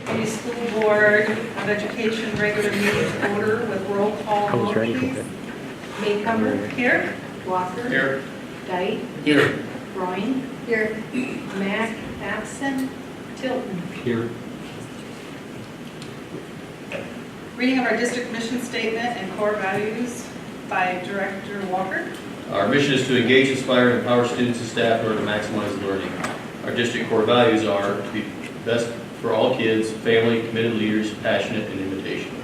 The School Board of Education regular meeting order with roll call vote, please. Maycomer. Here. Walker. Here. Dyke. Here. Freund. Here. Mack. Absent. Tilton. Here. Reading of our district mission statement and core values by Director Walker. Our mission is to engage, inspire, and empower students and staff in order to maximize learning. Our district core values are to be best for all kids, family, committed leaders, passionate, and invitational.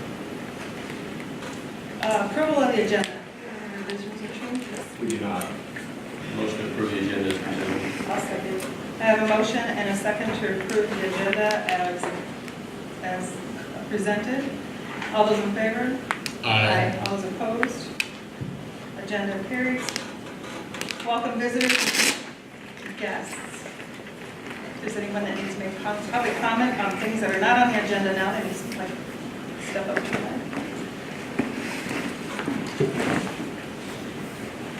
Approval of the agenda. Any revisions or changes? We do not. Motion to approve the agenda is presented. I'll second. I have a motion and a second to approve the agenda as presented. All those in favor? Aye. All those opposed? Agenda carries. Welcome visitors and guests. If there's anyone that needs to make public comment on things that are not on the agenda now, they need to like step up to that.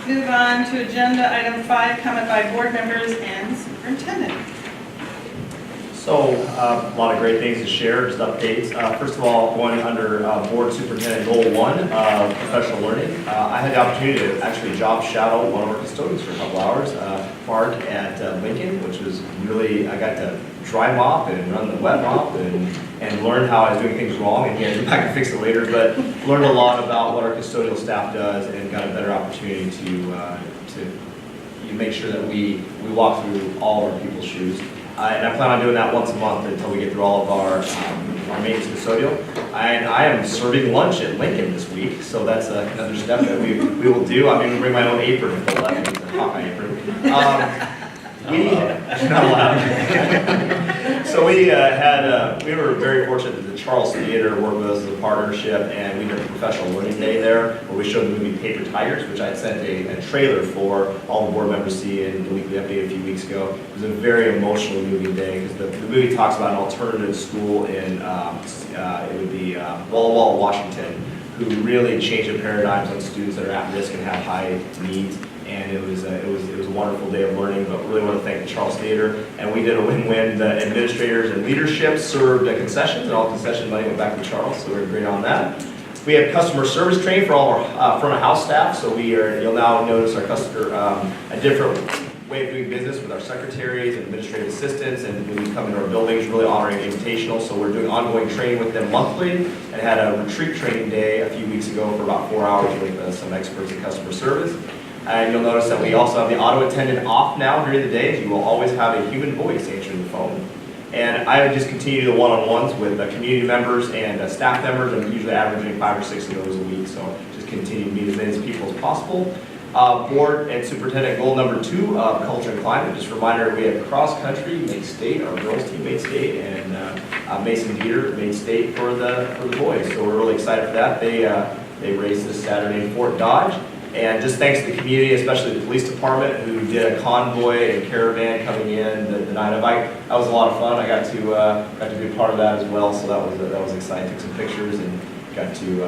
Move on to agenda item 5, comment by board members and superintendent. So a lot of great things to share, just updates. First of all, going under Board Superintendent Goal 1, professional learning. I had the opportunity to actually job shadow one of our custodians for a couple hours, Mark at Lincoln, which was really, I got to dry mop and run the wet mop and learn how I was doing things wrong, and he had to come back and fix it later, but learned a lot about what our custodial staff does and got a better opportunity to make sure that we walk through all of our people's shoes. And I plan on doing that once a month until we get through all of our maintenance custodial. And I am serving lunch at Lincoln this week, so that's another step that we will do. I'm going to bring my own apron if they'll let me, it's a Hawkeye apron. Not allowed. So we were very fortunate that the Charles Theater worked with us as a partnership, and we did a professional learning day there where we showed the movie Paper Tigers, which I had sent a trailer for all the board members to see in the weekly update a few weeks ago. It was a very emotional movie day because the movie talks about an alternative school in it would be Walla Walla, Washington, who really changed the paradigms on students that are at risk and have high needs. And it was a wonderful day of learning, but really want to thank the Charles Theater. And we did a win-win. The administrators and leadership served concessions, and all concession money went back to Charles, so we're great on that. We have customer service training for all our front of house staff, so you'll now notice our customer, a different way of doing business with our secretaries and administrative assistants, and when we come into our buildings, really honoring invitational. So we're doing ongoing training with them monthly, and had a retreat training day a few weeks ago for about 4 hours with some experts in customer service. And you'll notice that we also have the auto attendant off now during the day. You will always have a human voice answering the phone. And I would just continue the one-on-ones with community members and staff members. I'm usually averaging 5 or 6 of those a week, so just continue to meet as many people as possible. Board and superintendent goal number 2, culture and climate. Just a reminder, we have cross country made state, our girls team made state, and Mason Dieter made state for the boys. So we're really excited for that. They raced this Saturday in Fort Dodge. And just thanks to the community, especially the police department, who did a convoy and caravan coming in the night of. That was a lot of fun. I got to be a part of that as well, so that was exciting. Took some pictures and got to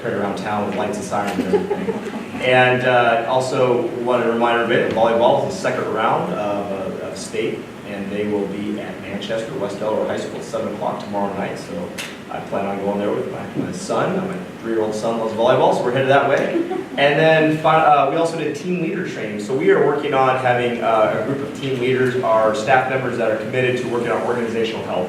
parade around town with lights and sirens and everything. And also wanted to remind everybody that volleyball is the second round of state, and they will be at Manchester, West Delaware High School at 7 o'clock tomorrow night. So I plan on going there with my son. My 3-year-old son loves volleyball, so we're headed that way. And then we also did team leader training. So we are working on having a group of team leaders, our staff members that are committed to working on organizational health,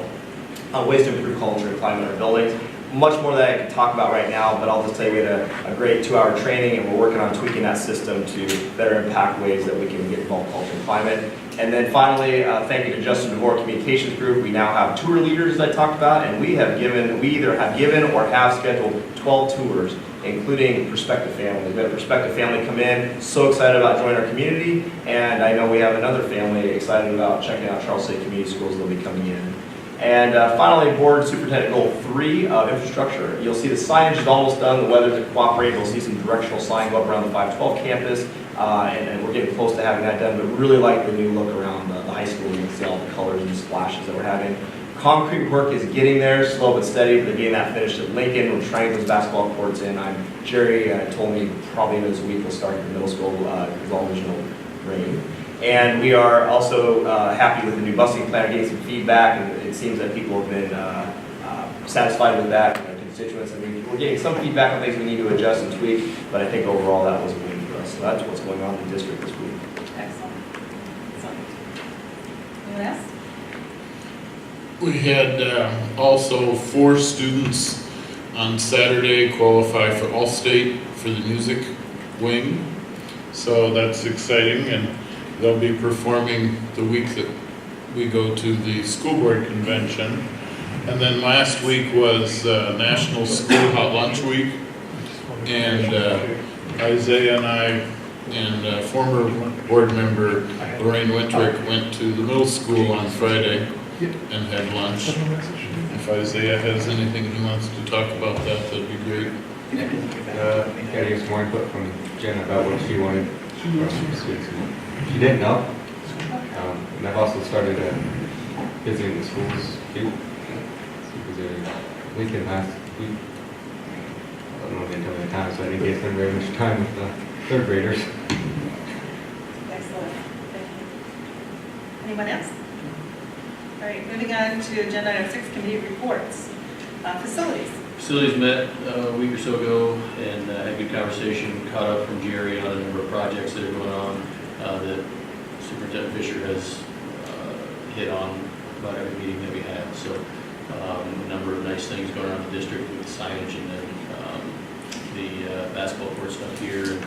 ways to improve culture and climate in our buildings. Much more that I can talk about right now, but I'll just tell you we had a great 2-hour training, and we're working on tweaking that system to better impact ways that we can get involved in culture and climate. And then finally, thank you to Justin DeVore Communications Group. We now have tour leaders, as I talked about, and we either have given or have scheduled 12 tours, including prospective families. We had a prospective family come in, so excited about joining our community, and I know we have another family excited about checking out Charles State Community Schools. They'll be coming in. And finally, Board Superintendent Goal 3, infrastructure. You'll see the signage is almost done. The weather's cooperating. You'll see some directional sign go up around the 512 campus. And we're getting close to having that done, but really like the new look around the high school. You can see all the colors and splashes that we're having. Concrete work is getting there, slow but steady, but they're getting that finished at Lincoln. We're trying those basketball courts in. Jerry told me probably this week we'll start the middle school, because all there's no rain. And we are also happy with the new busing plan, getting some feedback, and it seems that people have been satisfied with that, our constituents. I mean, we're getting some feedback on things we need to adjust and tweak, but I think overall that was a win for us. So that's what's going on in the district this week. Excellent. Anyone else? We had also 4 students on Saturday qualify for All-State for the music wing. So that's exciting, and they'll be performing the week that we go to the school board convention. And then last week was National School Hot Lunch Week, and Isaiah and I and former board member Lorraine Wintrick went to the middle school on Friday and had lunch. If Isaiah has anything he wants to talk about that, that'd be great. Got to get some more input from Jen about what she wanted from students. She didn't know. And I've also started visiting the schools too. Weekend last week. I don't know the entire time, so I didn't get spend very much time with the 3rd graders. Excellent. Thank you. Anyone else? All right, moving on to agenda item 6, committee reports. Facilities. Facilities met a week or so ago and had a good conversation, caught up from Jerry on a number of projects that are going on that Superintendent Fisher has hit on about every meeting that we have. So a number of nice things going on in the district with signage and then the basketball court stuff here, and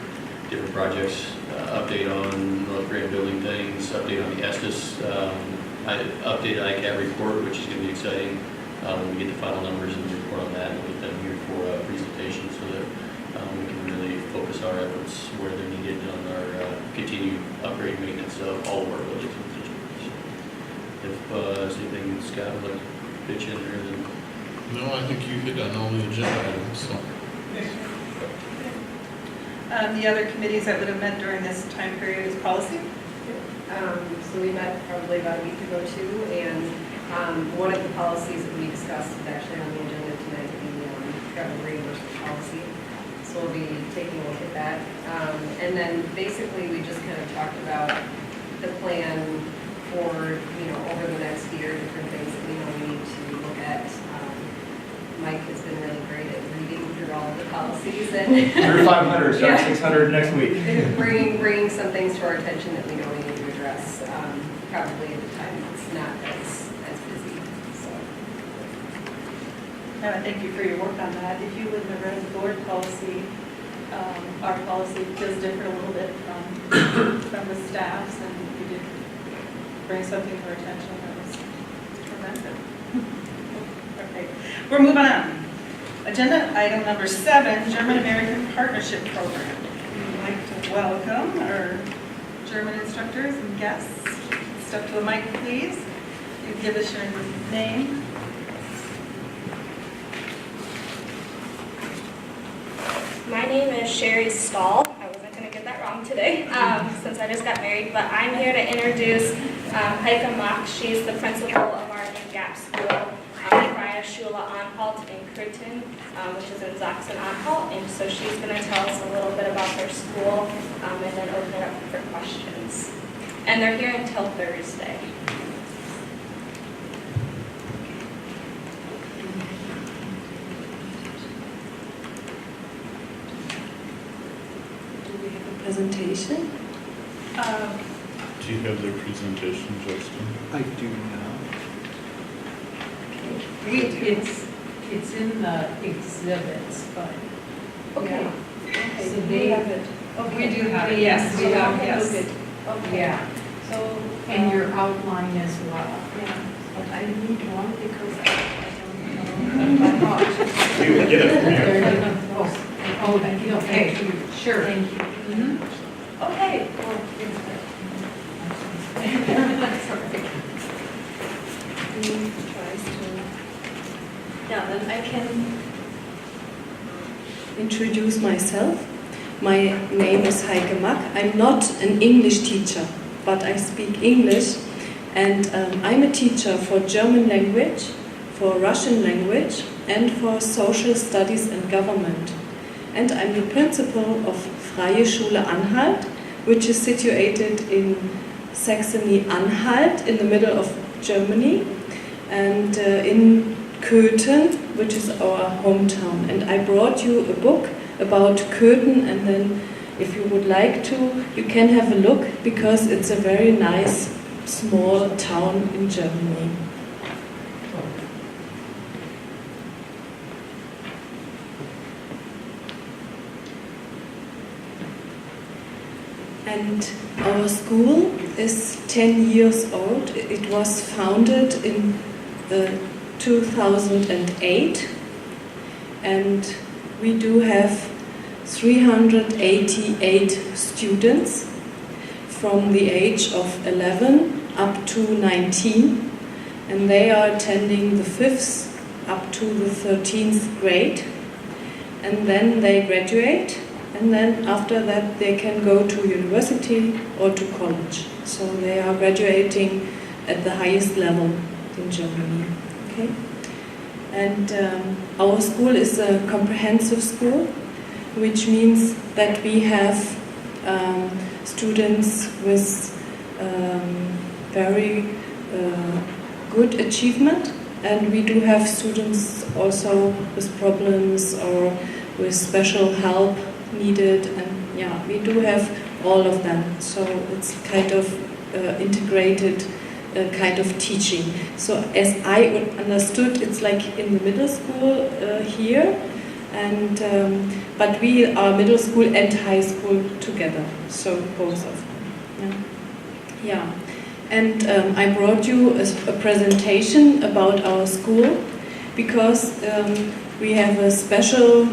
different projects, update on North Grand building things, update on the Estes, updated ICAP report, which is going to be exciting when we get the final numbers and the report on that, and we'll get them here for a presentation so that we can really focus our efforts where they're needed on our continued upgrade maintenance of all of our buildings in the district. So if there's anything Scott would like to pitch in there, then No, I think you hit on all the agenda items, so. The other committees that would have met during this time period is policy. So we met probably about a week ago too, and one of the policies that we discussed is actually on the agenda tonight, the travel reimbursement policy. So we'll be taking a look at that. And then basically we just kind of talked about the plan for, over the next year, different things that we know we need to look at. Mike has been really great at reading through all of the policies and 500, start Yeah. 600 next week. bringing some things to our attention that we know we need to address, probably at the time it's not as busy, so. And I thank you for your work on that. If you wouldn't have read the board policy, our policy does differ a little bit from the staff's, and we did bring something to our attention that was prevented. Okay, we're moving on. Agenda item number 7, German-American Partnership Program. We'd like to welcome our German instructors and guests. Step to the mic, please. You give us your name. My name is Sherry Stahl. I wasn't going to get that wrong today since I just got married, but I'm here to introduce Heike Mock. She's the principal of our new GAP school, Freie Schule Anhalt in Kritten, which is in Sachsen-Anhalt, and so she's going to tell us a little bit about their school and then open it up for questions. And they're here until Thursday. Presentation? Do you have their presentation, Justin? I do now. It's in the exhibits, but. Okay. So So they have it. We do have it, Yes, we have, yes. Okay. Yeah, So. and your outline as well. Yeah, but I need one because I don't know by heart. We will get it from you. Oh, thank you, okay, sure. Thank you. Okay. Well, tries to. Yeah, then I can introduce myself. My name is Heike Mack. I'm not an English teacher, but I speak English, and I'm a teacher for German language, for Russian language, and for social studies and government. And I'm the principal of Freie Schule Anhalt, which is situated in Saxony-Anhalt in the middle of Germany, and in Köthen, which is our hometown. And I brought you a book about Köthen, and then if you would like to, you can have a look, because it's a very nice small town in Germany. And our school is 10 years old. It was founded in 2008, and we do have 388 students from the age of 11 up to 19, and they are attending the 5th up to the 13th grade, and then they graduate, and then after that they can go to university or to college. So they are graduating at the highest level in Germany. Okay? And our school is a comprehensive school, which means that we have students with very good achievement, and we do have students also with problems or with special help needed, and yeah, we do have all of them. So it's kind of integrated kind of teaching. So as I understood, it's like in the middle school here, and but we are middle school and high school together, so both of them. Yeah. And I brought you a presentation about our school, because we have a special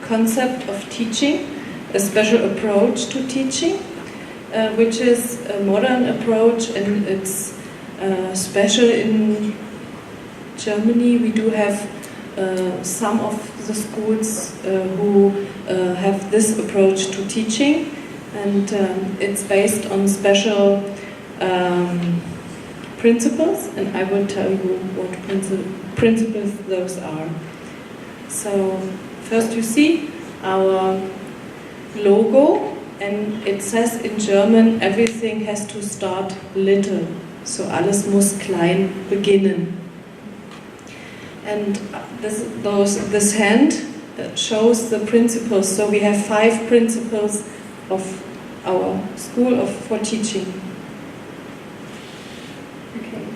concept of teaching, a special approach to teaching, which is a modern approach, and it's special in Germany. We do have some of the schools who have this approach to teaching, and it's based on special principles, and I will tell you what principles those are. So first you see our logo, and it says in German, everything has to start little. So alles muss klein beginnen. And this hand shows the principles. So we have 5 principles of our school for teaching. Okay.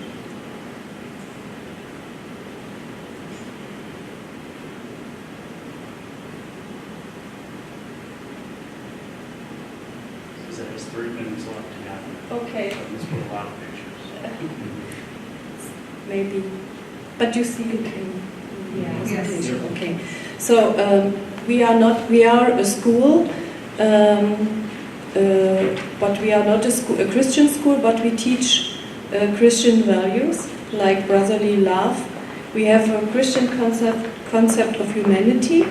There's 3 minutes left to happen. Okay. Let's put a lot of pictures. Maybe. But you see it in the presentation. Yes. Okay. So we are a school, but we are not a Christian school, but we teach Christian values like brotherly love. We have a Christian concept of humanity,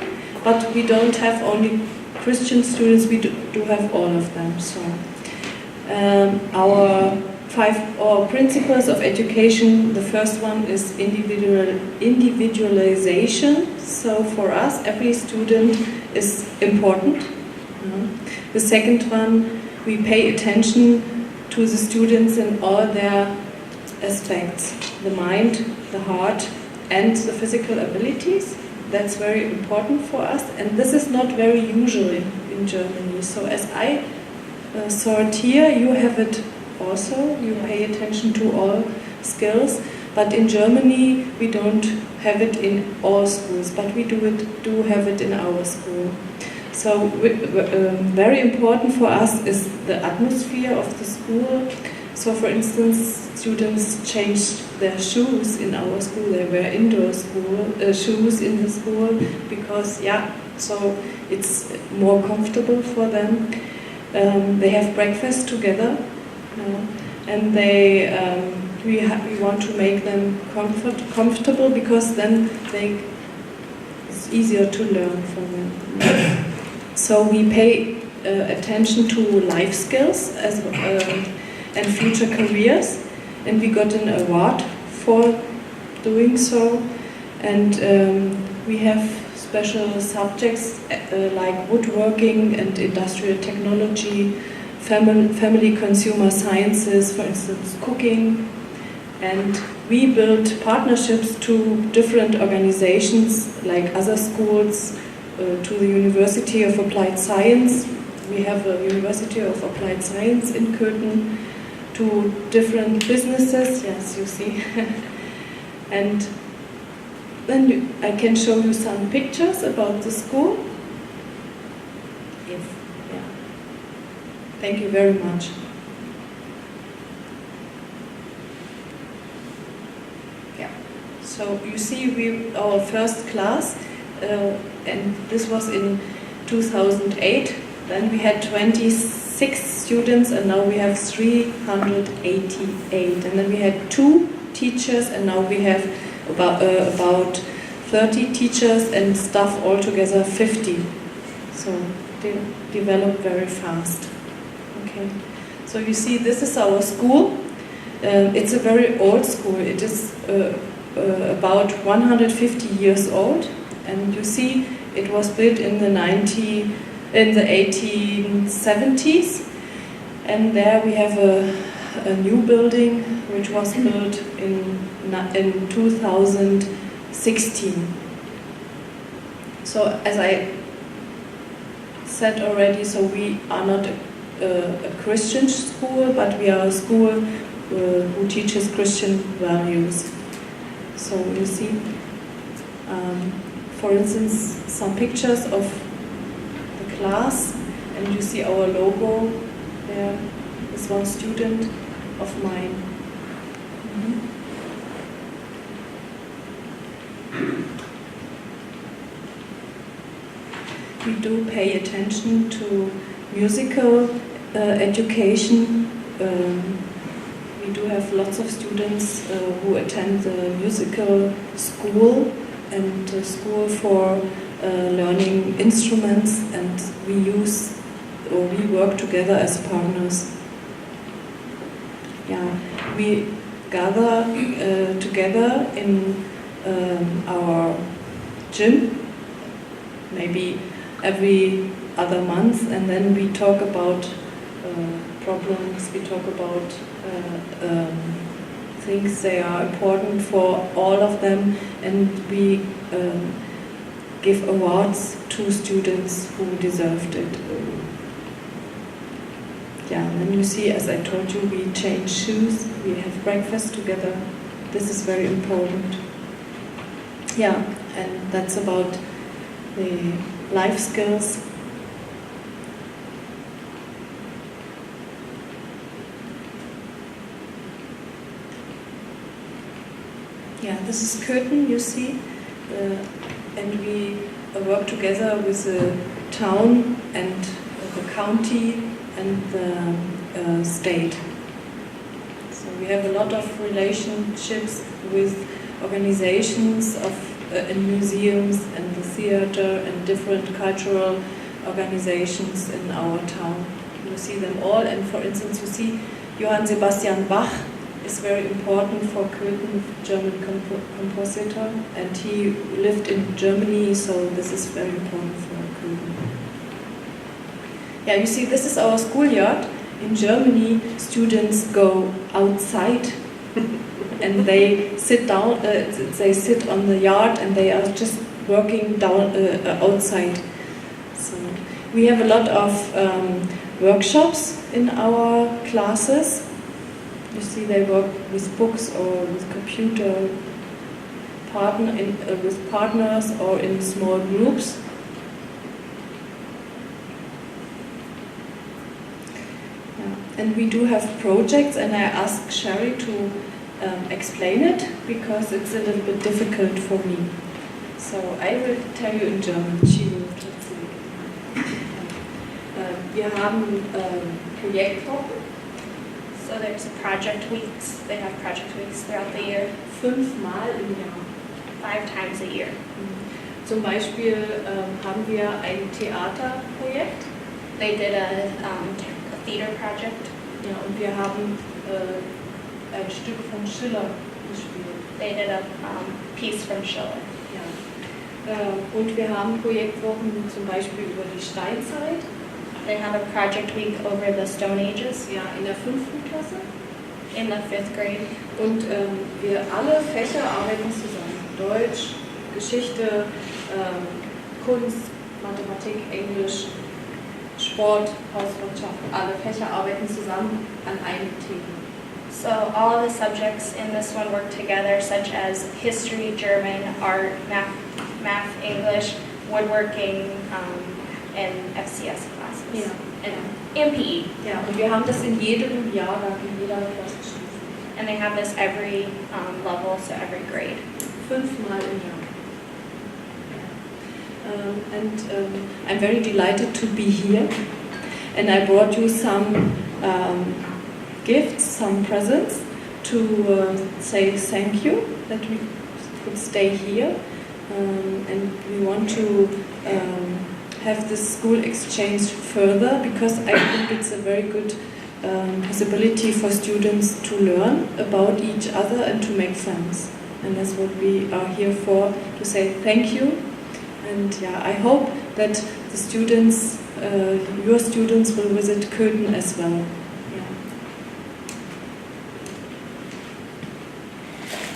but we don't have only Christian students, we do have all of them. So our 5 principles of education, the first one is individualization. So for us, every student is important. The second one, we pay attention to the students in all their aspects, the mind, the heart, and the physical abilities. That's very important for us, and this is not very usual in Germany. So as I saw it here, you have it also. You pay attention to all skills, but in Germany we don't have it in all schools, but we do have it in our school. So very important for us is the atmosphere of the school. So for instance, students changed their shoes in our school. They wear indoor shoes in the school because, so it's more comfortable for them. They have breakfast together, and we want to make them comfortable, because then it's easier to learn from them. So we pay attention to life skills and future careers, and we got an award for doing so. And we have special subjects like woodworking and industrial technology, family consumer sciences, for instance, cooking. And we build partnerships to different organizations like other schools, to the University of Applied Science. We have a University of Applied Science in Köthen, to different businesses, yes, you see. And then I can show you some pictures about the school. Yes, yeah. Thank you very much. Yeah. So you see, our first class, and this was in 2008. Then we had 26 students, and now we have 388. And then we had 2 teachers, and now we have about 30 teachers and staff altogether 50. So they develop very fast. Okay. So you see, this is our school. It's a very old school. It is about 150 years old, and you see, it was built in the 1870s. And there we have a new building which was built in 2016. So as I said already, so we are not a Christian school, but we are a school who teaches Christian values. So you see, for instance, some pictures of the class, and you see our logo. There is one student of mine. We do pay attention to musical education. We do have lots of students who attend the musical school and the school for learning instruments, and we work together as partners. Yeah, we gather together in our gym, maybe every other month, and then we talk about problems, we talk about things that are important for all of them, and we give awards to students who deserved it. Yeah, and then you see, as I told you, we change shoes, we have breakfast together. This is very important. Yeah, and that's about the life skills. Yeah, this is Köthen, you see, and we work together with the town and the county and the state. So we have a lot of relationships with organizations in museums and the theater and different cultural organizations in our town. You see them all, and for instance, you see Johann Sebastian Bach is very important for Köthen, German compositor, and he lived in Germany, so this is very important for Köthen. Yeah, you see, this is our schoolyard. In Germany, students go outside and they sit down, they sit on the yard and they are just working down outside. So we have a lot of workshops in our classes. You see, they work with books or with computer, with partners or in small groups. And we do have projects, and I asked Sherry to explain it because it's a little bit difficult for me. So I will tell you in German. She will translate. Wir haben Projektwochen. So there's project weeks. They have project weeks throughout the year. 5-mal im Jahr. 5 times a year. Zum Beispiel haben wir ein Theaterprojekt. They did a theater project. Ja, und wir haben ein Stück von Schiller gespielt. They did a piece from Schiller. Ja. Und wir haben Projektwochen zum Beispiel über die Steinzeit. They have a project week over the Stone Ages Ja, in der 5. Klasse. in the 5th grade. Und wir alle Fächer arbeiten zusammen. Deutsch, Geschichte, Kunst, Mathematik, Englisch, Sport, Hauswirtschaft. Alle Fächer arbeiten zusammen an einem Thema. So all of the subjects in this one work together, such as history, German, art, math, English, woodworking, and FCS classes. Ja. And PE. Ja, und wir haben das in jedem Jahrgang, in jeder Klassenstufe. And they have this every level, so every grade. 5-mal im Jahr. I'm very delighted to be here. And I brought you some gifts, some presents to say thank you that we could stay here. And we want to have this school exchange further because I think it's a very good possibility for students to learn about each other and to make friends. And that's what we are here for, to say thank you. And yeah, I hope that the students, your students will visit Köthen as well. Yeah.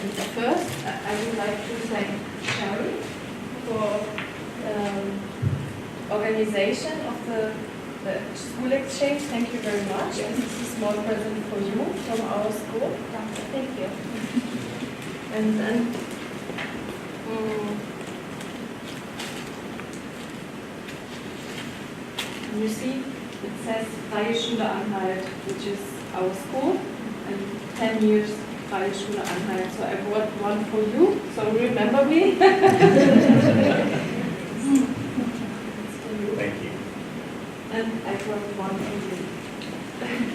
And first, I would like to thank Sherry for organization of the school exchange. Thank you very much. This is a small present for you from our school. Thank you. And then you see it says Freie Schule Anhalt, which is our school, and 10 years Freie Schule Anhalt. So I brought one for you, so remember me. Thank you. And I brought one for you. Thank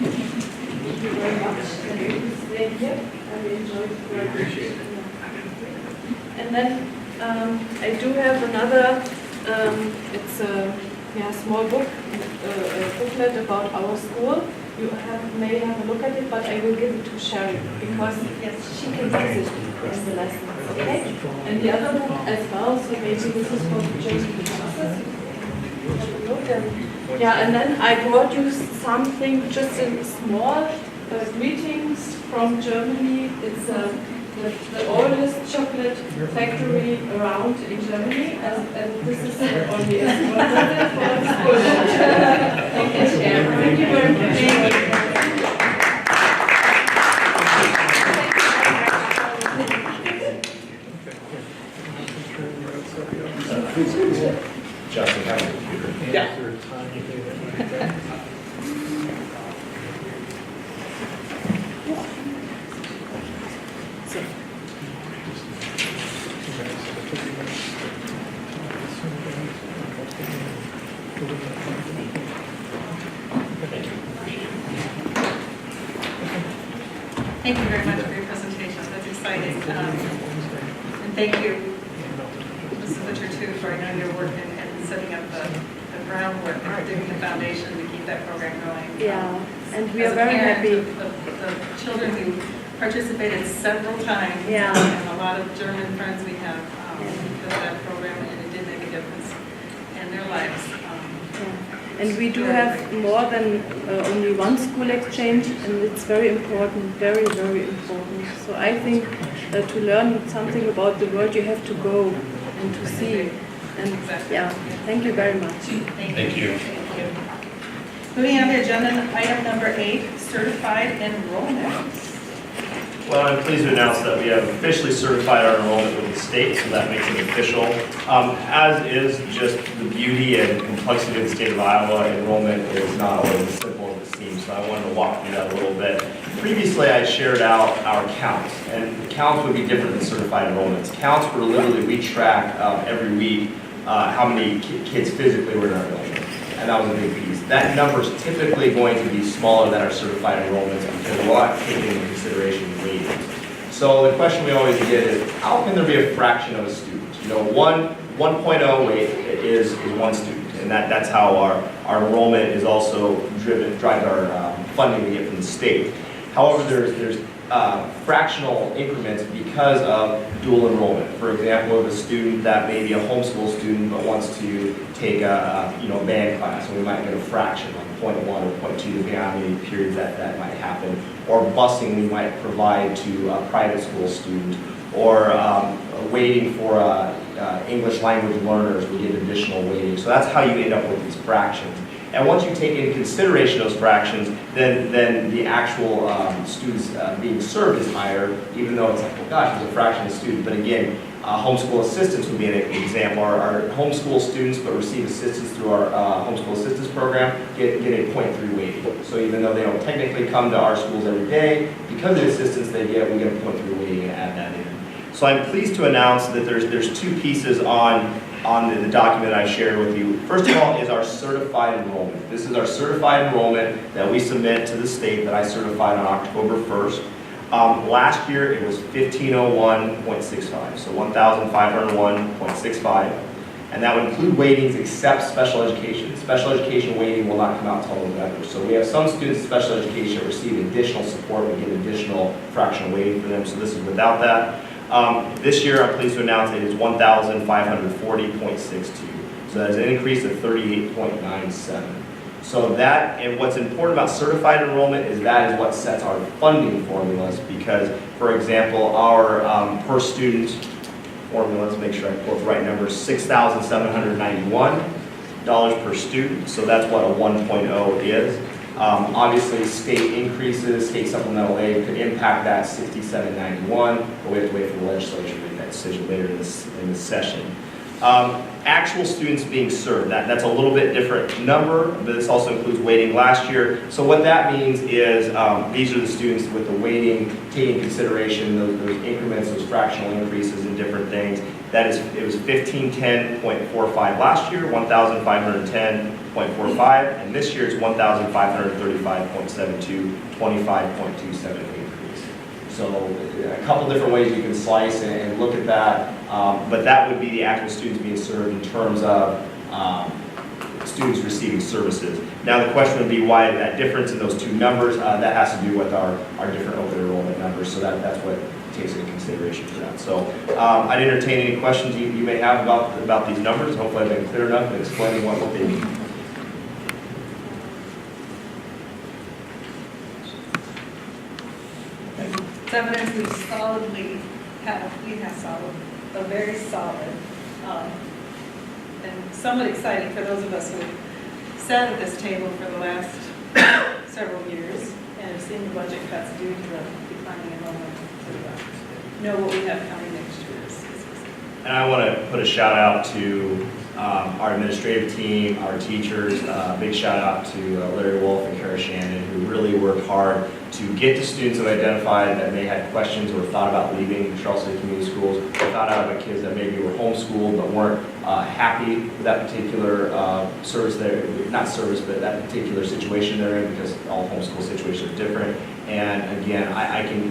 you very much. And you stay here. I enjoyed it very much. Appreciate it. And then I do have another, it's a small book, a booklet about our school. You may have a look at it, but I will give it to Sherry because yes, she can use it in the lessons, okay? And the other book as well, so maybe this is for the German classes. Yeah, and then I brought you something, just a small greetings from Germany. It's the oldest chocolate factory around in Germany, and this is only a small present for the school. Thank you very much. Justin, have a computer. Yeah. Thank you very much for your presentation. That's exciting. And thank you, Mrs. Butcher, too, for I know your work in setting up the groundwork and doing the foundation to keep that program going. Yeah, and we As are a very parent happy. of the children who participated several times. Yeah. And a lot of German friends we have because of that program, and it did make a difference in their lives. And we do have more than only one school exchange, and it's very important, very, very important. So I think to learn something about the world, you have to go and to see. And yeah, thank you very much. Thank you. Thank you. Moving on to agenda item number 8, certified enrollment. Well, I'm pleased to announce that we have officially certified our enrollment with the state, so that makes it official. As is just the beauty and complexity of the state of Iowa, enrollment is not always as simple as it seems, so I wanted to walk through that a little bit. Previously, I shared out our counts, and counts would be different than certified enrollments. Counts were literally, we track every week how many kids physically were in our building, and that was a big piece. That number is typically going to be smaller than our certified enrollments because we're not taking into consideration weighting. So the question we always get is, how can there be a fraction of a student? You know, 1.0 weight is one student, and that's how our enrollment is also drives our funding we get from the state. However, there's fractional increments because of dual enrollment. For example, if a student that may be a homeschool student but wants to take a band class, and we might get a fraction, like 0.1 or 0.2, depending on how many periods that might happen. Or busing we might provide to a private school student, or waiting for English language learners, we get additional weighting. So that's how you end up with these fractions. And once you take into consideration those fractions, then the actual students being served is higher, even though it's like, well, gosh, it's a fraction of the student. But again, homeschool assistance would be an example. Our homeschool students but receive assistance through our homeschool assistance program get a 0.3 weighting. So even though they don't technically come to our schools every day, because of the assistance they get, we get a 0.3 weighting and add that in. So I'm pleased to announce that there's two pieces on the document I shared with you. First of all is our certified enrollment. This is our certified enrollment that we submit to the state that I certified on October 1st. Last year it was 1501.65, so 1,501.65. And that would include weightings except special education. Special education weighting will not come out until November. So we have some students in special education that receive additional support. We get additional fractional weighting for them, so this is without that. This year, I'm pleased to announce it is 1,540.62. So that is an increase of 38.97. So that, and what's important about certified enrollment is that is what sets our funding formulas, because, for example, our per student formulas, make sure I quote the right numbers, $6,791 per student. So that's what a 1.0 is. Obviously, state increases, state supplemental aid could impact that 6791, but we have to wait for the legislature to make that decision later in this session. Actual students being served, that's a little bit different number, but this also includes weighting last year. So what that means is these are the students with the weighting, taking consideration those increments, those fractional increases in different things. It was 1510.45 last year, 1,510.45, and this year it's 1,535.72, 25.27 increase. So a couple different ways you can slice and look at that, but that would be the actual students being served in terms of students receiving services. Now the question would be why that difference in those two numbers. That has to do with our different open enrollment numbers, so that's what takes into consideration for that. So I'd entertain any questions you may have about these numbers. Hopefully I've been clear enough in explaining what they mean. It's evidence we have a very solid, and somewhat exciting for those of us who have sat at this table for the last several years and have seen the budget cuts due to the declining enrollment, to know what we have coming next year. And I want to put a shout out to our administrative team, our teachers. Big shout out to Larry Wolf and Kara Shannon, who really worked hard to get the students that identified that may have questions or thought about leaving Charles City Community Schools, or thought out about kids that maybe were homeschooled but weren't happy with that particular service there, not service, but that particular situation they're in, because all homeschool situations are different. And again,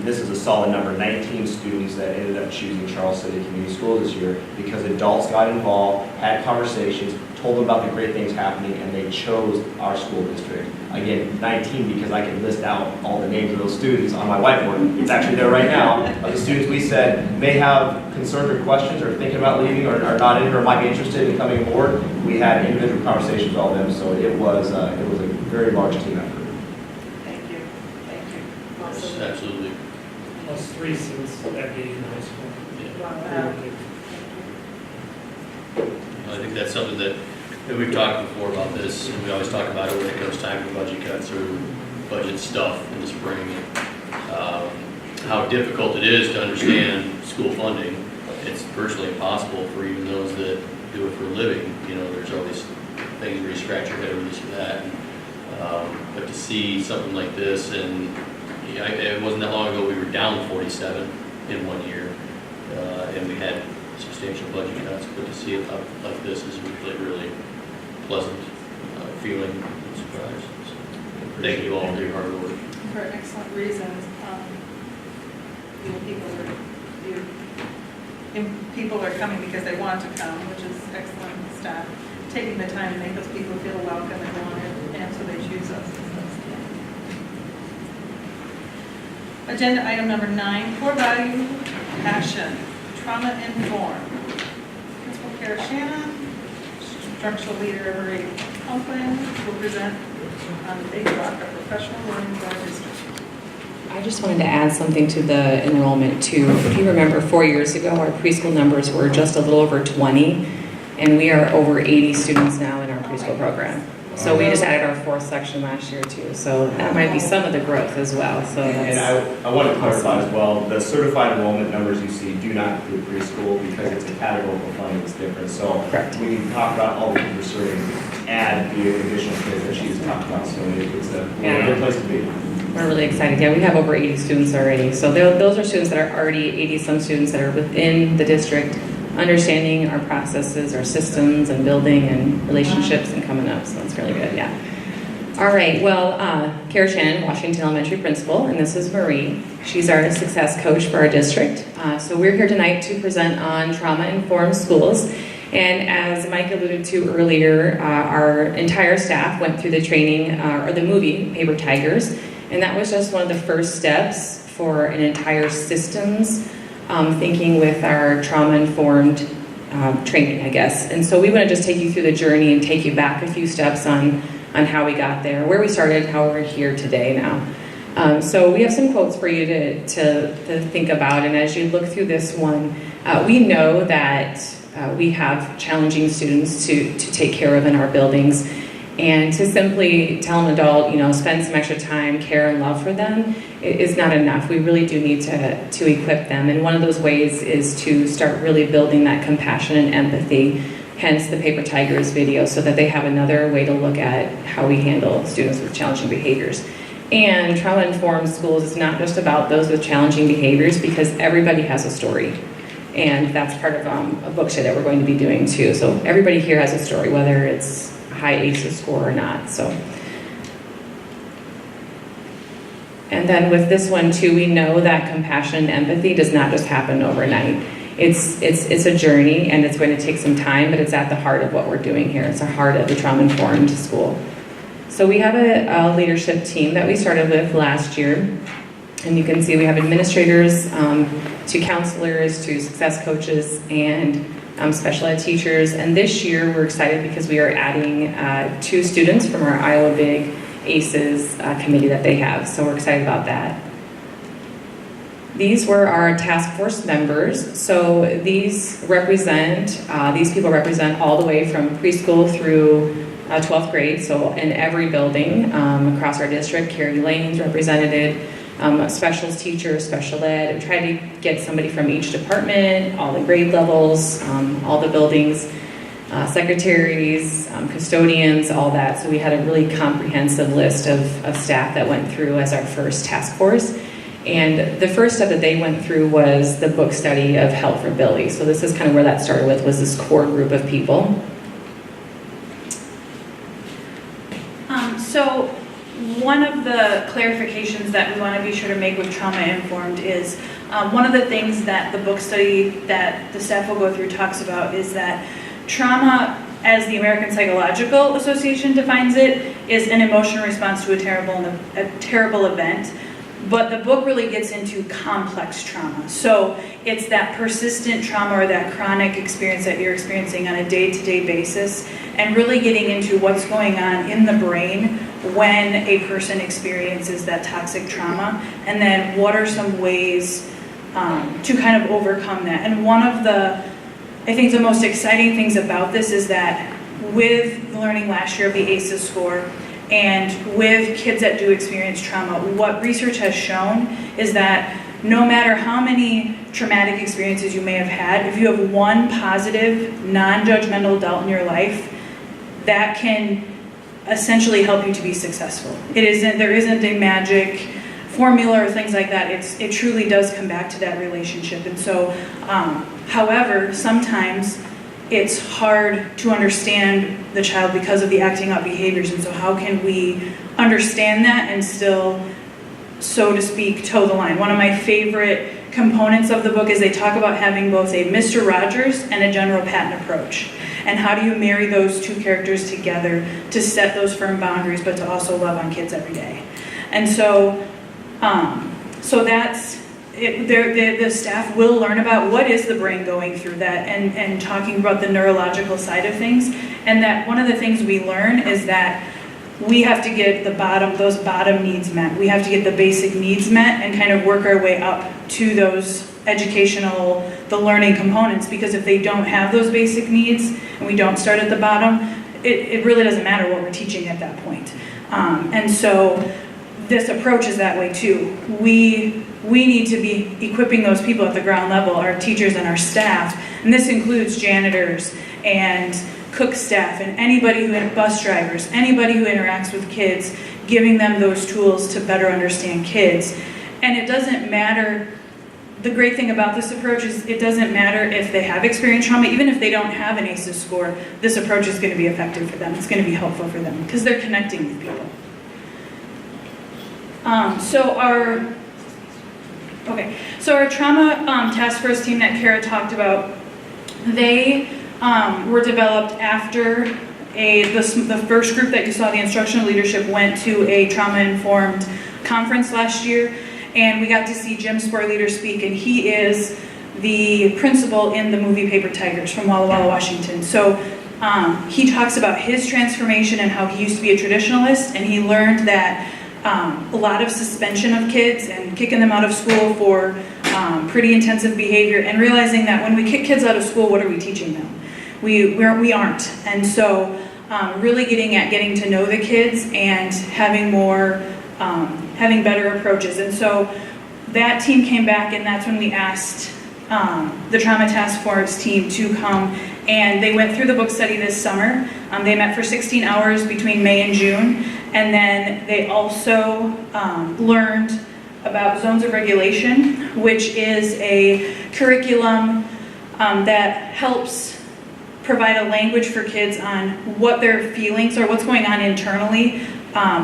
this is a solid number, 19 students that ended up choosing Charles City Community Schools this year because adults got involved, had conversations, told them about the great things happening, and they chose our school district. Again, 19 because I can list out all the names of those students on my whiteboard. It's actually there right now, of the students we said may have concerns or questions or thinking about leaving or not in or might be interested in coming aboard. We had individual conversations with all of them, so it was a very large team effort. Absolutely. Plus 3 since that being in high school. Wow. I think that's something that we've talked before about this, and we always talk about it when it comes time for budget cuts or budget stuff in the spring. How difficult it is to understand school funding. It's virtually impossible for even those that do it for a living. There's always things where you scratch your head over this or that. But to see something like this, and it wasn't that long ago we were down 47 in 1 year, and we had substantial budget cuts, but to see it up like this is really, really pleasant feeling and surprise. So, thank you all for your hard work. For excellent reasons. People are coming because they want to come, which is excellent staff. Taking the time to make those people feel welcome and wanted, and so they choose us. Agenda item number 9, core value, passion, trauma informed. Principal Kara Shannon, instructional leader Marie Conklin will present on the big rock of professional learning for our district. I just wanted to add something to the enrollment too. If you remember 4 years ago, our preschool numbers were just a little over 20, and we are over 80 students now in our preschool program. So we just added our 4th section last year too. So that might be some of the growth as well. So And that's, I want to clarify as well, the certified enrollment numbers you see do not include preschool because it's a categorical funding that's different. So Correct. when you talk about all the kids we're serving, add the additional kids that she's talked about. So it's a good place to be. we're really excited. Yeah, we have over 80 students already. So those are students that are already 80-some students that are within the district, understanding our processes, our systems, and building and relationships and coming up. So it's really good, yeah. All right, well, Kara Shannon, Washington Elementary Principal, and this is Marie. She's our success coach for our district. So we're here tonight to present on trauma-informed schools. And as Mike alluded to earlier, our entire staff went through the training, or the movie, Paper Tigers, and that was just one of the first steps for an entire systems thinking with our trauma-informed training, I guess. And so we want to just take you through the journey and take you back a few steps on how we got there, where we started, how we're here today now. So we have some quotes for you to think about, and as you look through this one, we know that we have challenging students to take care of in our buildings, and to simply tell an adult, spend some extra time, care and love for them is not enough. We really do need to equip them, and one of those ways is to start really building that compassion and empathy, hence the Paper Tigers video, so that they have another way to look at how we handle students with challenging behaviors. And trauma-informed schools is not just about those with challenging behaviors, because everybody has a story. And that's part of a book study that we're going to be doing too. So everybody here has a story, whether it's a high ACEs score or not. So, and then with this one too, we know that compassion and empathy does not just happen overnight. It's a journey, and it's going to take some time, but it's at the heart of what we're doing here. It's the heart of the trauma-informed school. So we have a leadership team that we started with last year. And you can see we have administrators, to counselors, to success coaches, and special ed teachers. And this year we're excited because we are adding 2 students from our Iowa Big ACEs committee that they have. So we're excited about that. These were our task force members. So these people represent all the way from preschool through 12th grade. So in every building across our district, Carrie Lane's represented. Specials teacher, special ed. We tried to get somebody from each department, all the grade levels, all the buildings, secretaries, custodians, all that. So we had a really comprehensive list of staff that went through as our first task force. And the first step that they went through was the book study of Help for Billy. So this is kind of where that started with, was this core group of people. So one of the clarifications that we want to be sure to make with trauma-informed is one of the things that the book study that the staff will go through talks about is that trauma, as the American Psychological Association defines it, is an emotional response to a terrible event. But the book really gets into complex trauma. So it's that persistent trauma or that chronic experience that you're experiencing on a day-to-day basis, and really getting into what's going on in the brain when a person experiences that toxic trauma, and then what are some ways to kind of overcome that. And one of I think the most exciting things about this is that with learning last year of the ACEs score, and with kids that do experience trauma, what research has shown is that no matter how many traumatic experiences you may have had, if you have one positive, non-judgmental adult in your life, that can essentially help you to be successful. There isn't a magic formula or things like that. It truly does come back to that relationship. And so, however, sometimes it's hard to understand the child because of the acting out behaviors, and so how can we understand that and still, so to speak, toe the line? One of my favorite components of the book is they talk about having both a Mr. Rogers and a General Patton approach. And how do you marry those two characters together to set those firm boundaries, but to also love on kids every day? And so So that's, the staff will learn about what is the brain going through that and talking about the neurological side of things. And that one of the things we learn is that we have to get those bottom needs met. We have to get the basic needs met and kind of work our way up to those the learning components, because if they don't have those basic needs and we don't start at the bottom, it really doesn't matter what we're teaching at that point. And so this approach is that way too. We need to be equipping those people at the ground level, our teachers and our staff, and this includes janitors and cook staff and anybody bus drivers, anybody who interacts with kids, giving them those tools to better understand kids. And it doesn't matter, the great thing about this approach is it doesn't matter if they have experienced trauma, even if they don't have an ACEs score, this approach is going to be effective for them. It's going to be helpful for them because they're connecting with people. So our trauma task force team that Kara talked about, they were developed after the first group that you saw, the instructional leadership, went to a trauma-informed conference last year, and we got to see Jim Sporleader speak, and he is the principal in the movie Paper Tigers from Walla Walla, Washington. So he talks about his transformation and how he used to be a traditionalist, and he learned that a lot of suspension of kids and kicking them out of school for pretty intensive behavior, and realizing that when we kick kids out of school, what are we teaching them? We aren't. And so really getting to know the kids and having better approaches. And so that team came back, and that's when we asked the Trauma Task Force team to come, and they went through the book study this summer. They met for 16 hours between May and June, and then they also learned about zones of regulation, which is a curriculum that helps provide a language for kids on what their feelings are, what's going on internally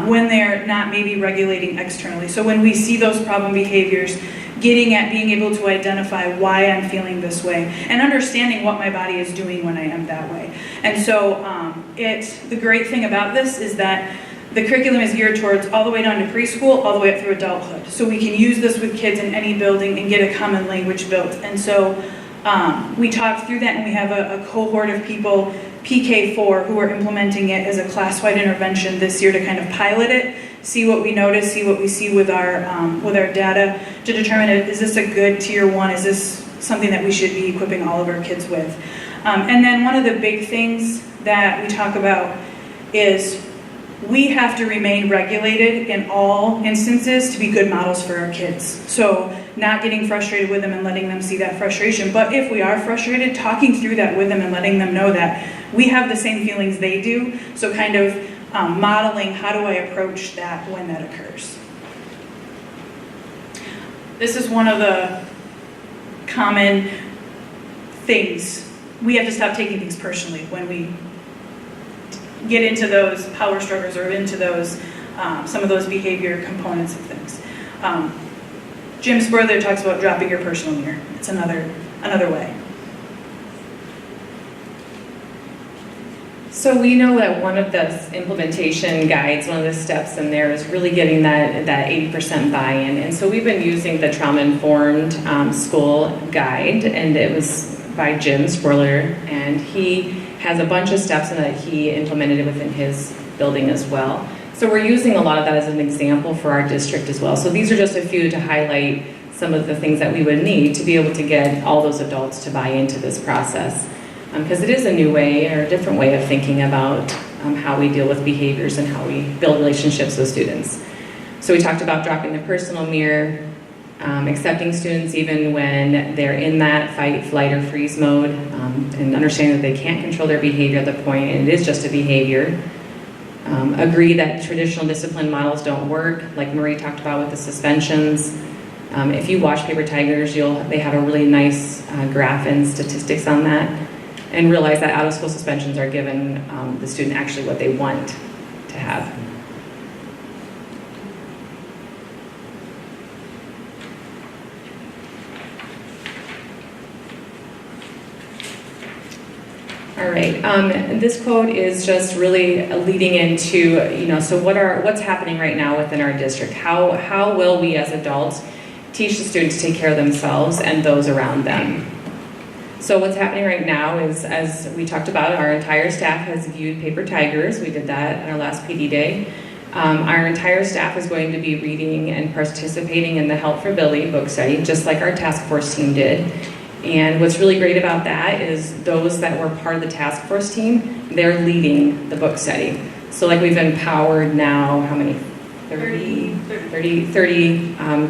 when they're not maybe regulating externally. So when we see those problem behaviors, getting at being able to identify why I'm feeling this way and understanding what my body is doing when I am that way. And so the great thing about this is that the curriculum is geared towards all the way down to preschool, all the way up through adulthood. So we can use this with kids in any building and get a common language built. And so we talked through that, and we have a cohort of people, PK4, who are implementing it as a class-wide intervention this year to kind of pilot it, see what we notice, see what we see with our data to determine, is this a good tier 1, is this something that we should be equipping all of our kids with. And then one of the big things that we talk about is we have to remain regulated in all instances to be good models for our kids. So not getting frustrated with them and letting them see that frustration. But if we are frustrated, talking through that with them and letting them know that we have the same feelings they do. So kind of modeling, how do I approach that when that occurs? This is one of the common things. We have to stop taking things personally when we get into those power struggles or into those some of those behavior components of things. Jim Sporleader talks about dropping your personal mirror. It's another way. So we know that one of the implementation guides, one of the steps in there is really getting that 80% buy-in. And so we've been using the trauma-informed school guide, and it was by Jim Sporleader, and he has a bunch of steps in that he implemented within his building as well. So we're using a lot of that as an example for our district as well. So these are just a few to highlight some of the things that we would need to be able to get all those adults to buy into this process. Because it is a new way or a different way of thinking about how we deal with behaviors and how we build relationships with students. So we talked about dropping the personal mirror, accepting students even when they're in that fight, flight, or freeze mode, and understanding that they can't control their behavior at the point, and it is just a behavior. Agree that traditional discipline models don't work, like Marie talked about with the suspensions. If you watch Paper Tigers, they have a really nice graph and statistics on that, and realize that out-of-school suspensions are giving the student actually what they want to have. All right, this quote is just really leading into, so what's happening right now within our district? How will we as adults teach the students to take care of themselves and those around them. So what's happening right now is, as we talked about, our entire staff has viewed Paper Tigers. We did that at our last PD day. Our entire staff is going to be reading and participating in the Help for Billy book study, just like our task force team did. And what's really great about that is those that were part of the task force team, they're leading the book study. So like we've empowered now, how many? 30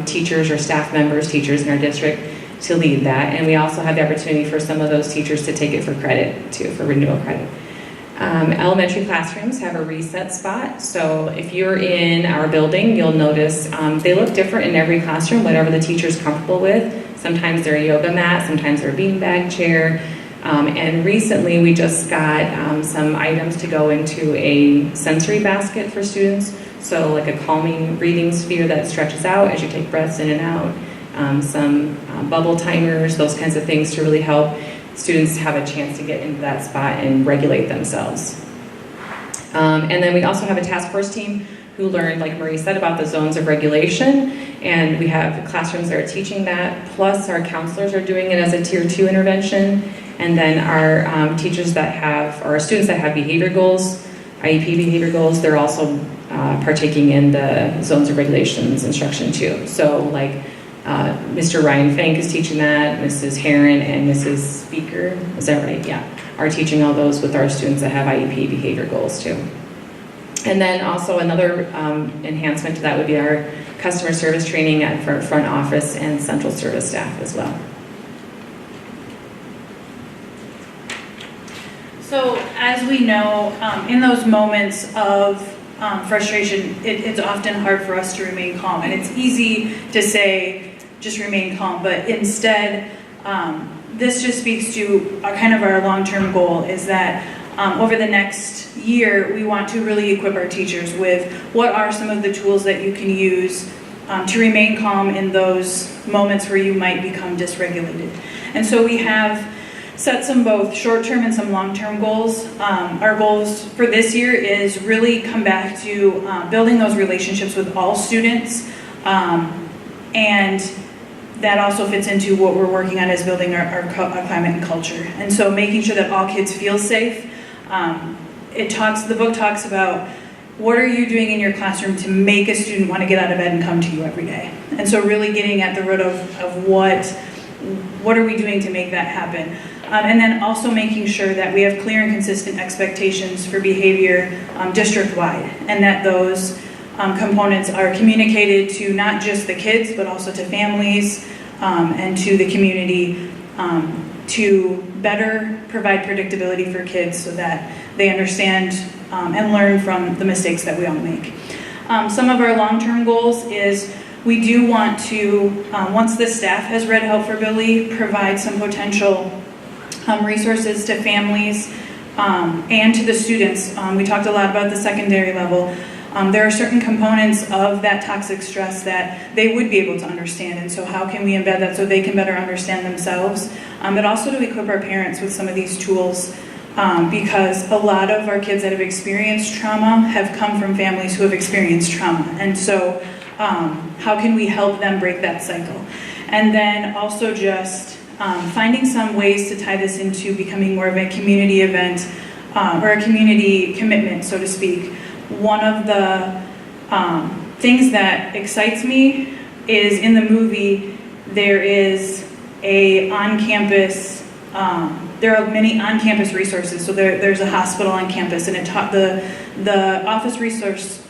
teachers or staff members, teachers in our district to lead that. And we also have the opportunity for some of those teachers to take it for credit too, for renewal credit. Elementary classrooms have a reset spot. So if you're in our building, you'll notice they look different in every classroom, whatever the teacher's comfortable with. Sometimes they're a yoga mat, sometimes they're a beanbag chair. And recently we just got some items to go into a sensory basket for students. So like a calming breathing sphere that stretches out as you take breaths in and out. Some bubble timers, those kinds of things to really help students have a chance to get into that spot and regulate themselves. And then we also have a task force team who learned, like Marie said, about the zones of regulation. And we have classrooms that are teaching that, plus our counselors are doing it as a tier 2 intervention. And then our teachers that have, or our students that have behavior goals, IEP behavior goals, they're also partaking in the zones of regulations instruction too. So like Mr. Ryan Fank is teaching that, Mrs. Heron and Mrs. Speaker, is that right? Yeah, are teaching all those with our students that have IEP behavior goals too. And then also another enhancement to that would be our customer service training for front office and central service staff as well. So as we know, in those moments of frustration, it's often hard for us to remain calm. And it's easy to say, just remain calm. But instead, this just speaks to our long-term goal is that over the next year, we want to really equip our teachers with what are some of the tools that you can use to remain calm in those moments where you might become dysregulated. And so we have set some both short-term and some long-term goals. Our goals for this year is really come back to building those relationships with all students, and that also fits into what we're working on is building our climate and culture. And so making sure that all kids feel safe. The book talks about what are you doing in your classroom to make a student want to get out of bed and come to you every day. And so really getting at the root of what are we doing to make that happen. And then also making sure that we have clear and consistent expectations for behavior district-wide, and that those components are communicated to not just the kids, but also to families and to the community to better provide predictability for kids so that they understand and learn from the mistakes that we all make. Some of our long-term goals is we do want to, once the staff has read Help for Billy, provide some potential resources to families and to the students. We talked a lot about the secondary level. There are certain components of that toxic stress that they would be able to understand, and so how can we embed that so they can better understand themselves, but also to equip our parents with some of these tools, because a lot of our kids that have experienced trauma have come from families who have experienced trauma, and so how can we help them break that cycle? And then also just finding some ways to tie this into becoming more of a community event or a community commitment, so to speak. One of the things that excites me is in the movie there is a on-campus, there are many on-campus resources. So there's a hospital on campus, and it taught the office resource,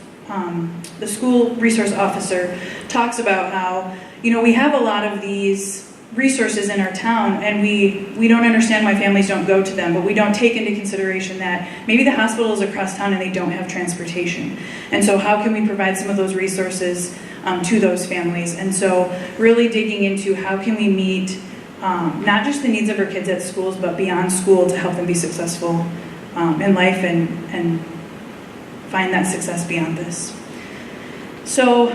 the school resource officer talks about how, we have a lot of these resources in our town, and we don't understand why families don't go to them, but we don't take into consideration that maybe the hospital is across town and they don't have transportation. And so how can we provide some of those resources to those families? And so really digging into how can we meet not just the needs of our kids at schools, but beyond school to help them be successful in life and find that success beyond this. So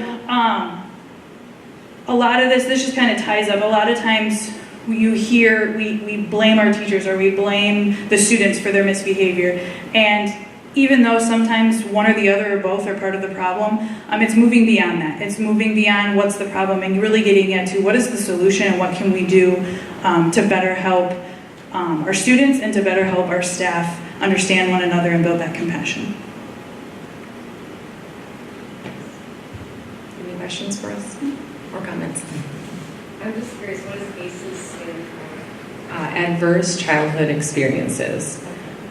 a lot of this just kind of ties up. A lot of times you hear we blame our teachers or we blame the students for their misbehavior. And even though sometimes one or the other or both are part of the problem, it's moving beyond that. It's moving beyond what's the problem and really getting into what is the solution and what can we do to better help our students and to better help our staff understand one another and build that compassion. Any questions for us or comments? I'm just curious, what does ACEs stand for? Adverse childhood experiences.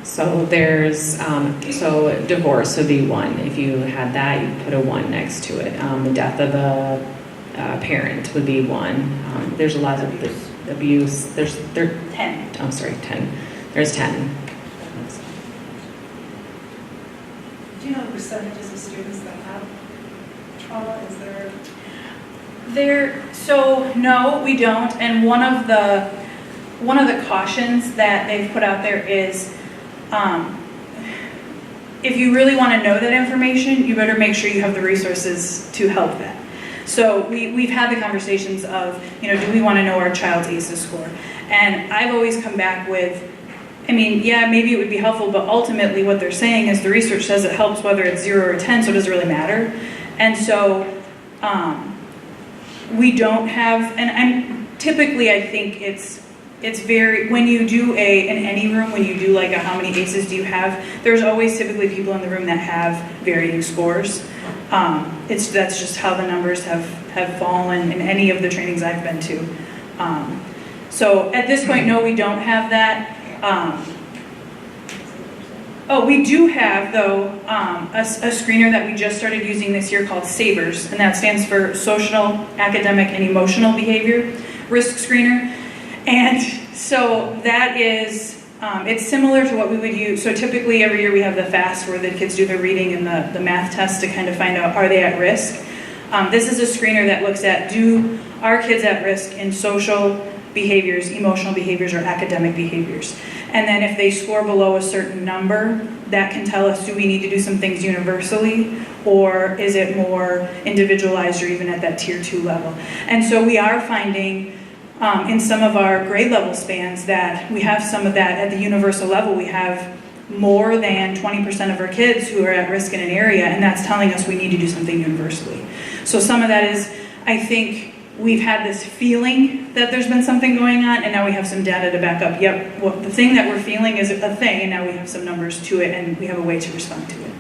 So there's, so divorce would be one. If you had that, you put a 1 next to it. The death of a parent would be 1. There's a lot of abuse. There's 10. Oh, sorry, 10. There's 10. Do you know the percentages of students that have trauma? Is there? So no, we don't. And one of the cautions that they've put out there is, if you really want to know that information, you better make sure you have the resources to help that. So we've had the conversations of, do we want to know our child's ACEs score? And I've always come back with, yeah, maybe it would be helpful, but ultimately what they're saying is the research says it helps whether it's 0 or 10, so it doesn't really matter. And so we don't have, and typically I think it's very, when you do in any room, when you do like how many ACEs do you have, there's always typically people in the room that have varying scores. That's just how the numbers have fallen in any of the trainings I've been to. So at this point, no, we don't have that. We do have, though, a screener that we just started using this year called SABERS, and that stands for Social, Academic, and Emotional Behavior Risk Screener. And so that is, it's similar to what we would use. So typically every year we have the FAST where the kids do their reading and the math test to kind of find out, are they at risk? This is a screener that looks at, are kids at risk in social behaviors, emotional behaviors, or academic behaviors? And then if they score below a certain number, that can tell us, do we need to do some things universally, or is it more individualized or even at that tier 2 level? And so we are finding in some of our grade level spans that we have some of that at the universal level. We have more than 20% of our kids who are at risk in an area, and that's telling us we need to do something universally. So some of that is, I think, we've had this feeling that there's been something going on, and now we have some data to back up. Yep, well, the thing that we're feeling is a thing, and now we have some numbers to it, and we have a way to respond to it.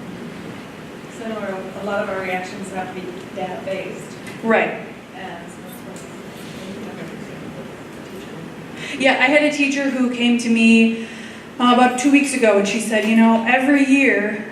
So a lot of our reactions have to be data-based. Right. Yeah, I had a teacher who came to me about 2 weeks ago, and she said, every year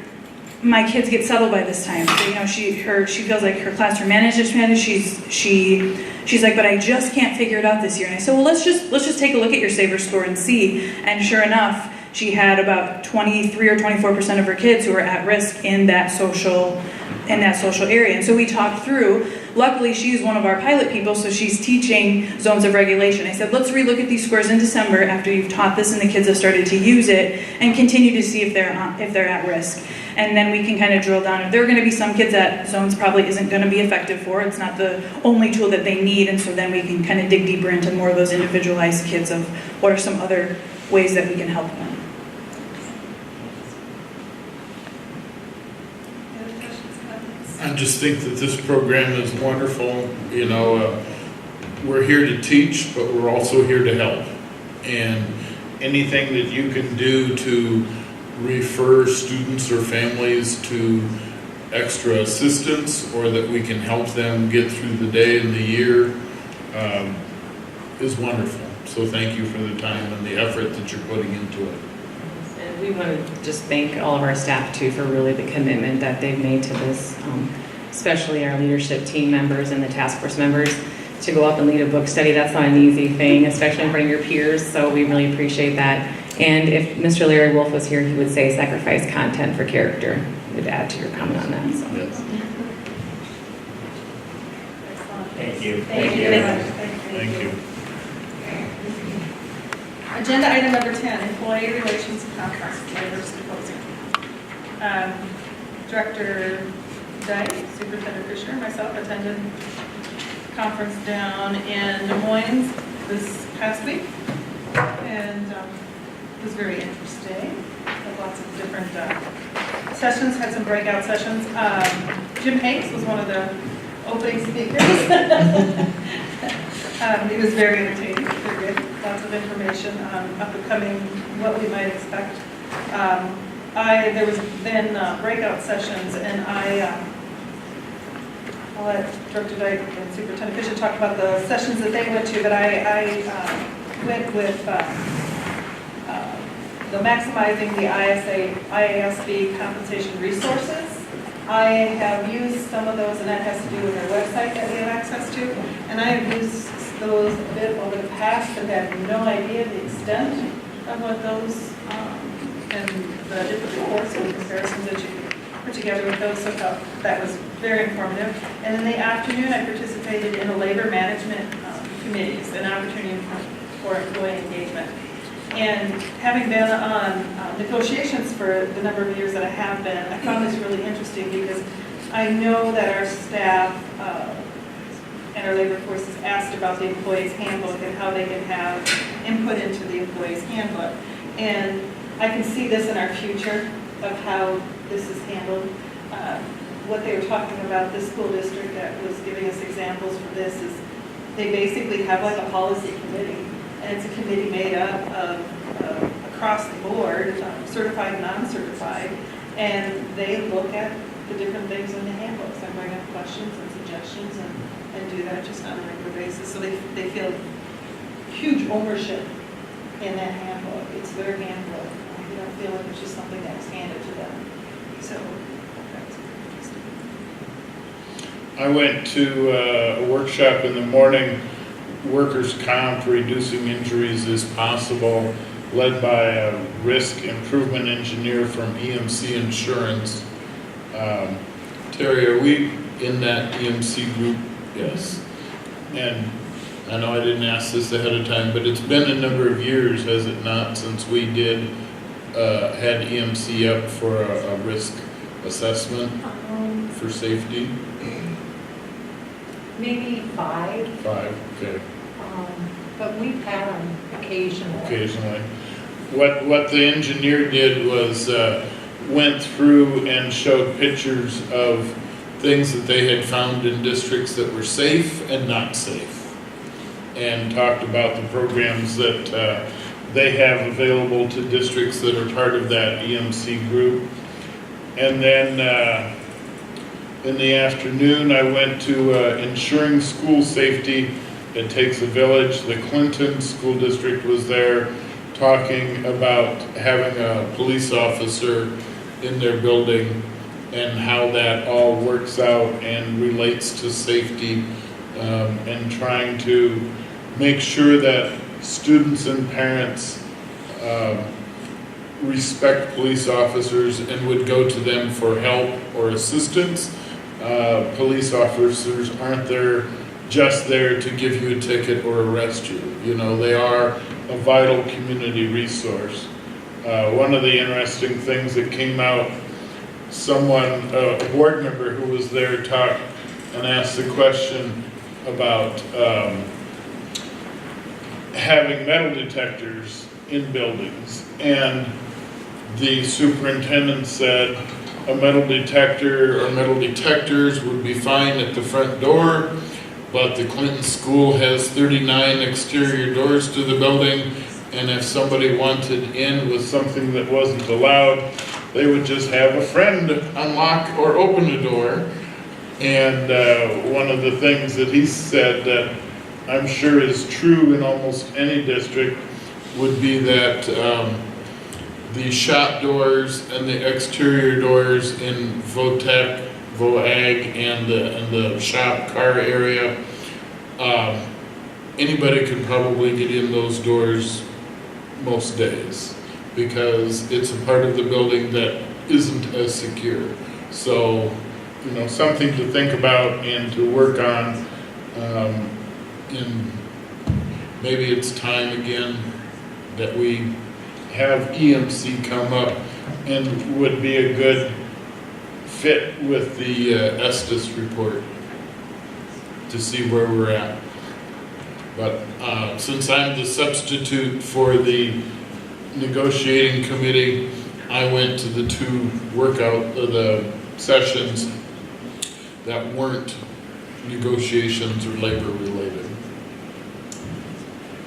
my kids get settled by this time. So, she feels like her classroom management, she's like, but I just can't figure it out this year. And I said, well, let's just take a look at your SABER score and see. And sure enough, she had about 23 or 24% of her kids who were at risk in that social area. And so we talked through. Luckily, she's one of our pilot people, so she's teaching zones of regulation. I said, let's relook at these scores in December after you've taught this and the kids have started to use it, and continue to see if they're at risk. And then we can kind of drill down. If there are going to be some kids that zones probably isn't going to be effective for, it's not the only tool that they need, and so then we can kind of dig deeper into more of those individualized kids of what are some other ways that we can help them. I just think that this program is wonderful. We're here to teach, but we're also here to help. And anything that you can do to refer students or families to extra assistance, or that we can help them get through the day and the year, is wonderful. So thank you for the time and the effort that you're putting into it. And we want to just thank all of our staff too for really the commitment that they've made to this, especially our leadership team members and the task force members. To go up and lead a book study, that's not an easy thing, especially in front of your peers, so we really appreciate that. And if Mr. Larry Wolf was here, he would say sacrifice content for character. He would add to your comment on that. So. Yes. Thank you. Thank you very much. Thank you. Agenda item number 10, Employee Relations Conference, Labor Symposium. Director Dyke, Superintendent Fisher, and myself attended conference down in Des Moines this past week, and it was very interesting. Had lots of different sessions, had some breakout sessions. Jim Hanks was one of the opening speakers. He was very entertaining, very good, lots of information up and coming, what we might expect. There was then breakout sessions, and I'll let Director Dyke and Superintendent Fisher talk about the sessions that they went to, but I went with the maximizing the IASB compensation resources. I have used some of those, and that has to do with our website that we have access to, and I have used those a bit over the past, but had no idea the extent of what those and the different reports and comparisons that you put together with those, so that was very informative. And in the afternoon, I participated in a labor management committees, an opportunity for employee engagement. And having been on negotiations for the number of years that I have been, I found this really interesting because I know that our staff and our labor force is asked about the employee's handbook and how they can have input into the employee's handbook. And I can see this in our future of how this is handled. What they were talking about, this school district that was giving us examples for this is they basically have like a policy committee. And it's a committee made up of across the board, certified and non-certified, and they look at the different things in the handbooks and bring up questions and suggestions and do that just on a regular basis. So they feel huge ownership in that handbook. It's their handbook. They don't feel like it's just something that was handed to them. So that's interesting. I went to a workshop in the morning, Workers' Comp, Reducing Injuries is Possible, led by a risk improvement engineer from EMC Insurance. Terry, are we in that EMC group? Yes. And I know I didn't ask this ahead of time, but it's been a number of years, has it not, since we did had EMC up for a risk assessment for safety? Maybe 5. 5, okay. But we've had them occasionally. Occasionally. What the engineer did was went through and showed pictures of things that they had found in districts that were safe and not safe, and talked about the programs that they have available to districts that are part of that EMC group. And then in the afternoon, I went to Ensuring School Safety. It Takes a Village. The Clinton School District was there talking about having a police officer in their building and how that all works out and relates to safety, and trying to make sure that students and parents respect police officers and would go to them for help or assistance. Police officers aren't just there to give you a ticket or arrest you. You know, they are a vital community resource. One of the interesting things that came out, a board member who was there talked and asked the question about having metal detectors in buildings, and the superintendent said a metal detector or metal detectors would be fine at the front door, but the Clinton School has 39 exterior doors to the building, and if somebody wanted in with something that wasn't allowed, they would just have a friend unlock or open the door. And one of the things that he said that I'm sure is true in almost any district would be that the shop doors and the exterior doors in VOTEC, VOAG, and the shop car area, anybody could probably get in those doors most days because it's a part of the building that isn't as secure. So, you know, something to think about and to work on. And maybe it's time again that we have EMC come up, and would be a good fit with the Estes report to see where we're at. But since I'm the substitute for the negotiating committee, I went to the 2 the sessions that weren't negotiations or labor related.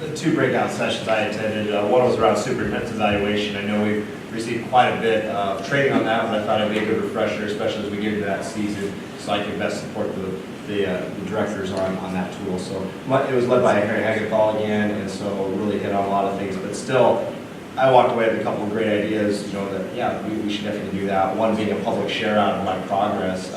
The 2 breakout sessions I attended, one was around superintendent's evaluation. I know we've received quite a bit of training on that, but I thought it'd be a good refresher, especially as we get into that season, so I can best support the directors on that tool. So it was led by Harry Hagethal again, and so really hit on a lot of things, but still, I walked away with a couple of great ideas, that, yeah, we should definitely do that. One being a public share out of my progress,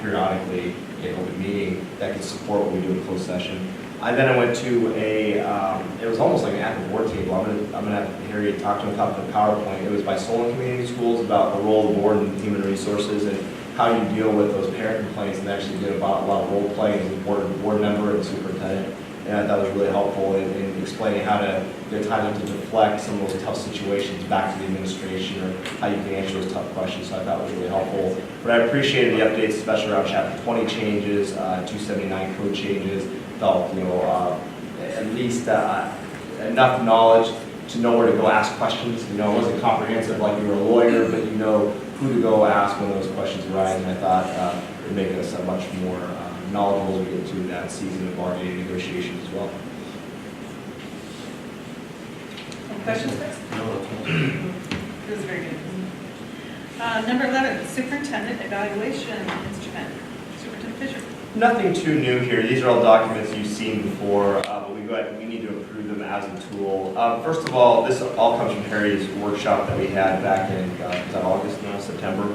periodically in open meeting that could support what we do in closed session. Then I went to it was almost like an active board table. I'm gonna have Harry talk to him about the PowerPoint. It was by Solon Community Schools about the role of the board and human resources and how you deal with those parent complaints, and actually did about a lot of role playing as a board member and superintendent. And I thought it was really helpful in explaining how to get time to deflect some of those tough situations back to the administration, or how you can answer those tough questions. So I thought it was really helpful. But I appreciated the updates, especially around Chapter 20 changes, 279 code changes. Felt, at least enough knowledge to know where to go ask questions. It wasn't comprehensive like you were a lawyer, but you know who to go ask when those questions arise. And I thought it would make us a much more knowledgeable as we get to that season of bargaining negotiations as well. Any questions, Chris? No, It was very good. Number 11, superintendent evaluation instrument. Superintendent Fisher. Nothing too new here. These are all documents you've seen before, but we need to approve them as a tool. First of all, this all comes from Harry's workshop that we had back in was that August, no, September.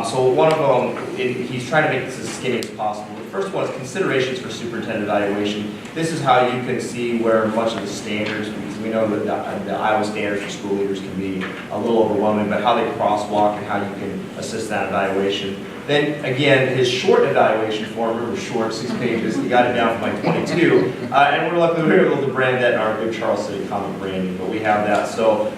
So one of them, he's trying to make this as skinny as possible. The first one is considerations for superintendent evaluation. This is how you can see where much of the standards, because we know that the Iowa standards for school leaders can be a little overwhelming, but how they crosswalk and how you can assist that evaluation. Then again, his short evaluation form, remember short, 6 pages, he got it down from like 22, and we're lucky we were able to brand that in our good Charles City comic branding, but we have that. So,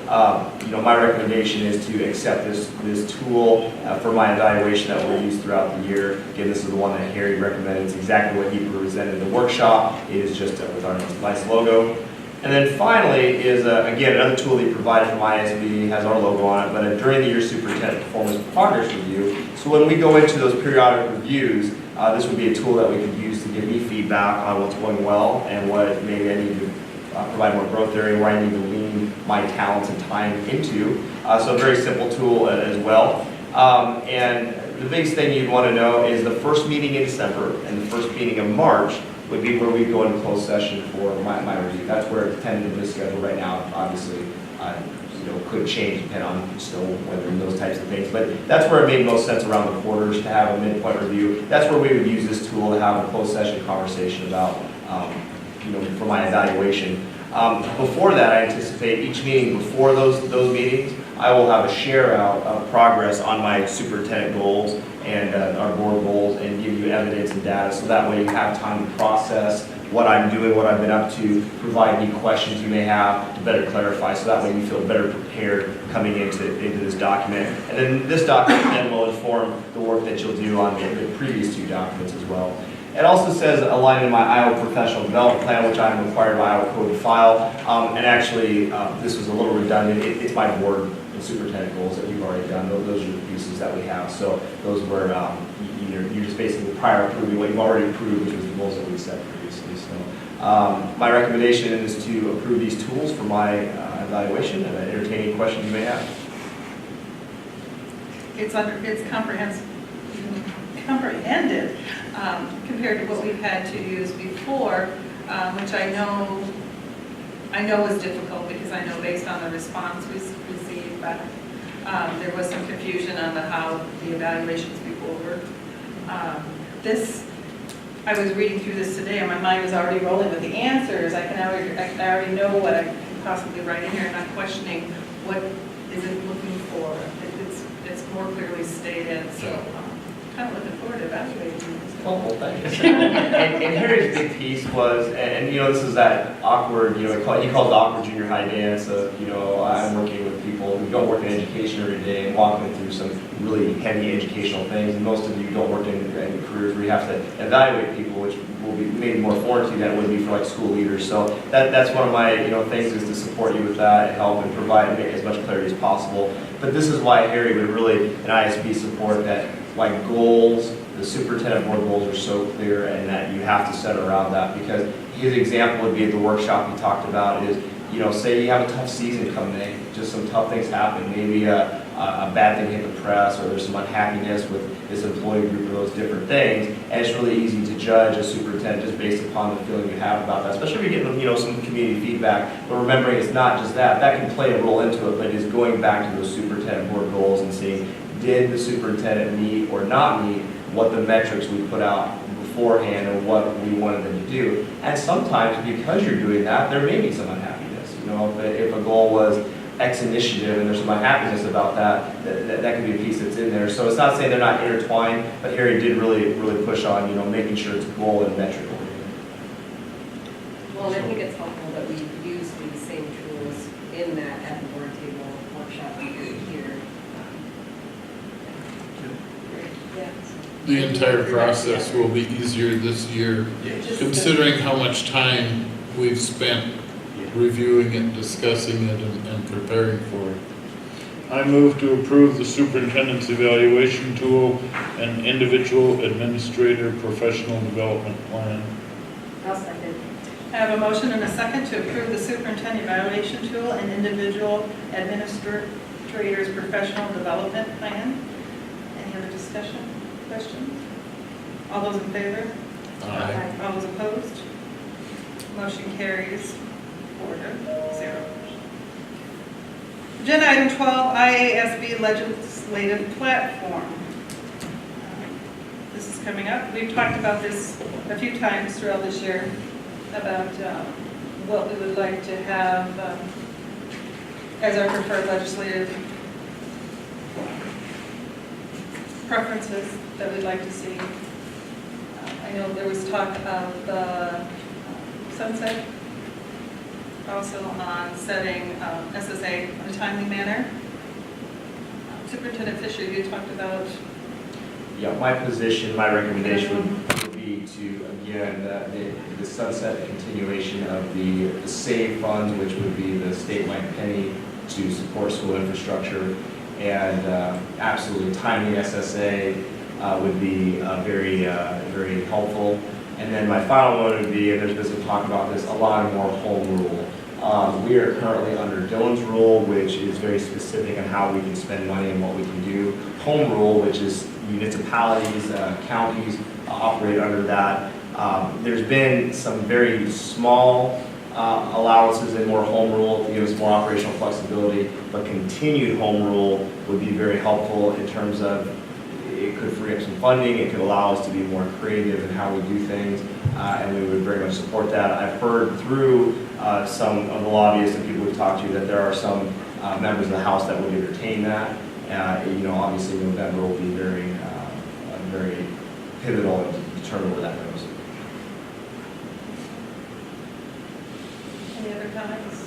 my recommendation is to accept this tool for my evaluation that we'll use throughout the year. Again, this is the one that Harry recommended. It's exactly what he presented in the workshop. It is just with our nice logo. And then finally is, again, another tool that he provided from ISB, has our logo on it, but during the year superintendent performance progress review. So when we go into those periodic reviews, this would be a tool that we could use to give me feedback on what's going well and what maybe I need to provide more growth area, where I need to lean my talents and time into. So a very simple tool as well. And the biggest thing you'd want to know is the first meeting in December and the first meeting of March would be where we go into closed session for my review. That's where it's tentatively scheduled right now. Obviously, could change depending on still whether those types of things. But that's where it made most sense around the quarters to have a midpoint review. That's where we would use this tool to have a closed session conversation about, for my evaluation. Before that, I anticipate each meeting before those meetings, I will have a share out of progress on my superintendent goals and our board goals, and give you evidence and data, so that way you have time to process what I'm doing, what I've been up to, provide any questions you may have to better clarify, so that way you feel better prepared coming into this document. And then this document then will inform the work that you'll do on the previous 2 documents as well. It also says aligned in my Iowa Professional Development Plan, which I'm required by Iowa Code to file. And actually, this was a little redundant. It's my board and superintendent goals that we've already done. Those are the pieces that we have. So those were, you're just basically prior approving what you've already approved, which was the goals that we set previously. So my recommendation is to approve these tools for my evaluation, and entertain any questions you may have. It's comprehended compared to what we've had to use before, which I know was difficult, because I know based on the response we received back, there was some confusion on how the evaluations before worked. I was reading through this today, and my mind was already rolling with the answers. I already know what I can possibly write in here, and I'm questioning what is it looking for. It's more clearly stated, so kind of looking forward to evaluating this. Well, thanks. and Harry's big piece was, and this is that awkward, he calls it awkward junior high dance of, I'm working with people who don't work in education every day and walking through some really heavy educational things, and most of you don't work in careers where you have to evaluate people, which will will be maybe more foreign to you than it would be for like school leaders. So that's one of my, you know, things is to support you with that and help and provide and make as much clarity as possible. But this is why Harry would really, an ISB, support that, like, goals, the superintendent board goals are so clear, and that you have to set around that, because his example would be at the workshop he talked about is, you know, say you have a tough season come May, just some tough things happen, maybe a bad thing hit the press, or there's some unhappiness with this employee group, or those different things, and it's really easy to judge a superintendent just based upon the feeling you have about that, especially if you're getting, you know, some community feedback. But remembering it's not just that can play a role into it, but it's going back to those superintendent board goals and seeing, did the superintendent meet or not meet what the metrics we put out beforehand and what we wanted them to do. And sometimes, because you're doing that, there may be some unhappiness. You know, if a goal was X initiative and there's some unhappiness about that could be a piece that's in there. So it's not saying they're not intertwined, but Harry did really push on, you know, making sure it's goal and metric oriented. Well, and I think it's helpful that we use these same tools in that at the board table workshop we do here. The entire process will be easier this year, considering how much time we've spent reviewing it, discussing it, and preparing for it. I move to approve the superintendent's evaluation tool and individual administrator professional development plan. I'll second. I have a motion and a second to approve the superintendent evaluation tool and individual administrator's professional development plan. Any other discussion, questions? All those in favor? Aye. All those opposed? Motion carries 4-0. Agenda item 12, IASB legislative platform. This is coming up. We've talked about this a few times throughout this year, about what we would like to have as our preferred legislative preferences that we'd like to see. I know there was talk about the sunset, also on setting SSA in a timely manner. Superintendent Fisher, you talked about. Yeah, my position, my recommendation would be to, again, the sunset continuation of the SAVE funds, which would be the statewide penny to support school infrastructure, and absolutely timely SSA would be very helpful. And then my final one would be, and there's been some talk about this, allowing more home rule. We are currently under Dillon's rule, which is very specific on how we can spend money and what we can do. Home rule, which is municipalities, counties operate under that. There's been some very small allowances in more home rule to give us more operational flexibility, but continued home rule would be very helpful in terms of it could free up some funding, it could allow us to be more creative in how we do things, and we would very much support that. I've heard through some of the lobbyists and people we've talked to that there are some members of the House that would entertain that. You know, obviously November will be very pivotal to determine where that goes. Any other comments?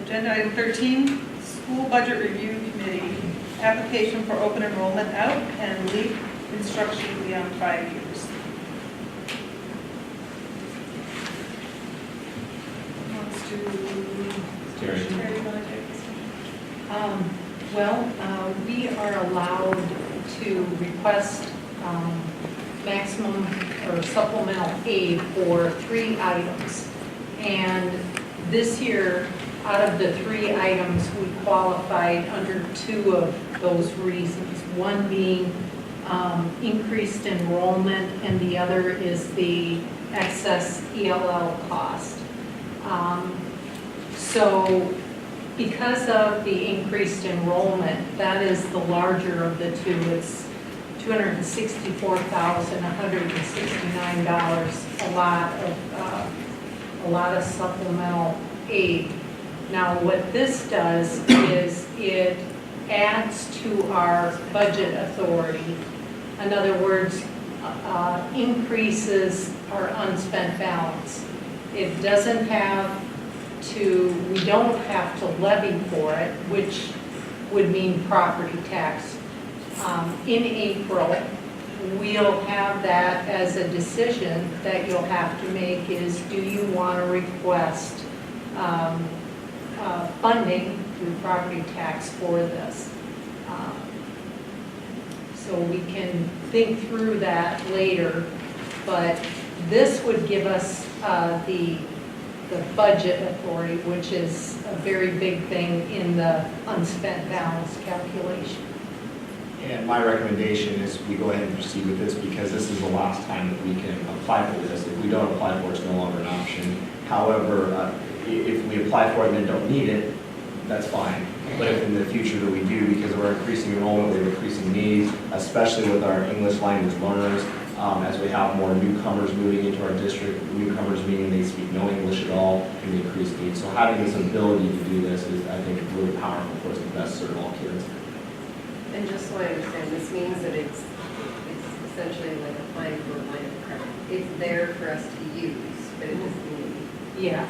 Agenda item 13, School Budget Review Committee. Application for open enrollment out and LEAP instruction beyond 5 years. Wants to... Terry. Terry, you want to take this one? We are allowed to request maximum or supplemental aid for 3 items. And this year, out of the 3 items, we qualified under 2 of those reasons. One being increased enrollment, and the other is the excess ELL cost. So because of the increased enrollment, that is the larger of the 2. It's $264,169, a lot of supplemental aid. Now, what this does is it adds to our budget authority. In other words, increases our unspent balance. It doesn't have to, we don't have to levy for it, which would mean property tax. In April, we'll have that as a decision that you'll have to make is, do you want to request funding through property tax for this? So we can think through that later, but this would give us the budget authority, which is a very big thing in the unspent balance calculation. And my recommendation is we go ahead and proceed with this because this is the last time that we can apply for this. If we don't apply for it, it's no longer an option. However, if we apply for it and then don't need it, that's fine. But if in the future that we do, because we're increasing enrollment, we have increasing needs, especially with our English language learners, as we have more newcomers moving into our district, newcomers meaning they speak no English at all, can be increased needs. So having this ability to do this is, I think, really powerful for us to best serve all kids. And just so I understand, this means that it's essentially like applying for a line of credit. It's there for us to use, but it doesn't mean. Yeah.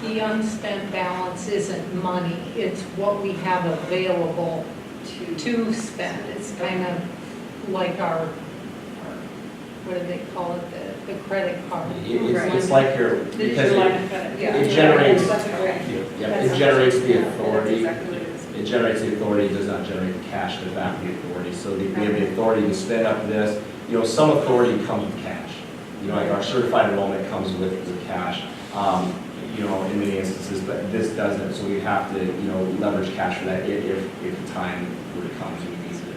The unspent balance isn't money, it's what we have available to spend. It's kind of like our what do they call it, the credit card. It's like your, because it generates, it generates the authority. It generates the authority, it does not generate the cash to back the authority. So we have the authority to spend up this. You know, some authority comes with cash. You know, like our certified enrollment comes with cash. You know, in many instances, but this doesn't, so we have to, you know, leverage cash for that if the time were to come to use it.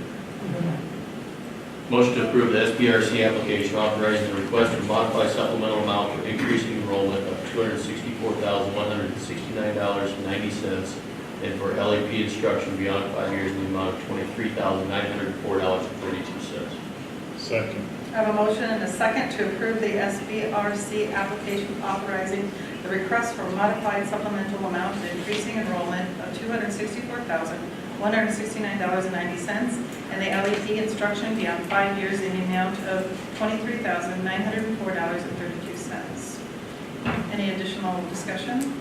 Motion to approve the SBRC application authorizing the request to modify supplemental amount for increasing enrollment of $264,169.90 and for LAP instruction beyond 5 years in the amount of $23,904.32. Second. I have a motion and a second to approve the SBRC application authorizing the request for modified supplemental amount and increasing enrollment of $264,169.90 and the LEP instruction beyond 5 years in the amount of $23,904.32. Any additional discussion?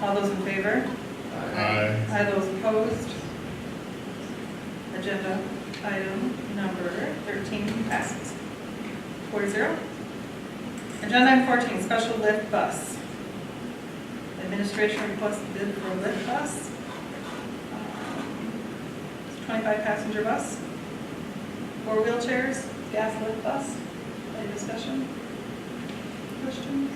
All those in favor? Aye. Aye, those opposed? Agenda item number 13 passes. 4-0. Agenda item 14, special lift bus. Administration requests bid for a lift bus. 25 passenger bus. 4 wheelchairs, gas lift bus. Any discussion? Questions?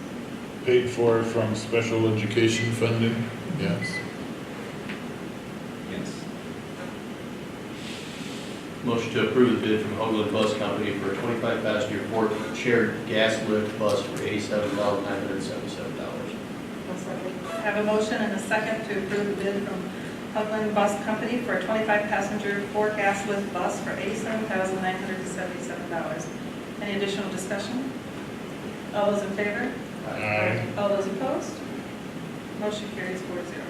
Paid for from special education funding, yes. Yes. Motion to approve the bid from Hoagland Bus Company for a 25-passenger Ford shared gas lift bus for $87,977. I have a motion and a second to approve the bid from Upland Bus Company for a 25-passenger Ford gas lift bus for $87,977. Any additional discussion? All those in favor? Aye. All those opposed? Motion carries 4-0.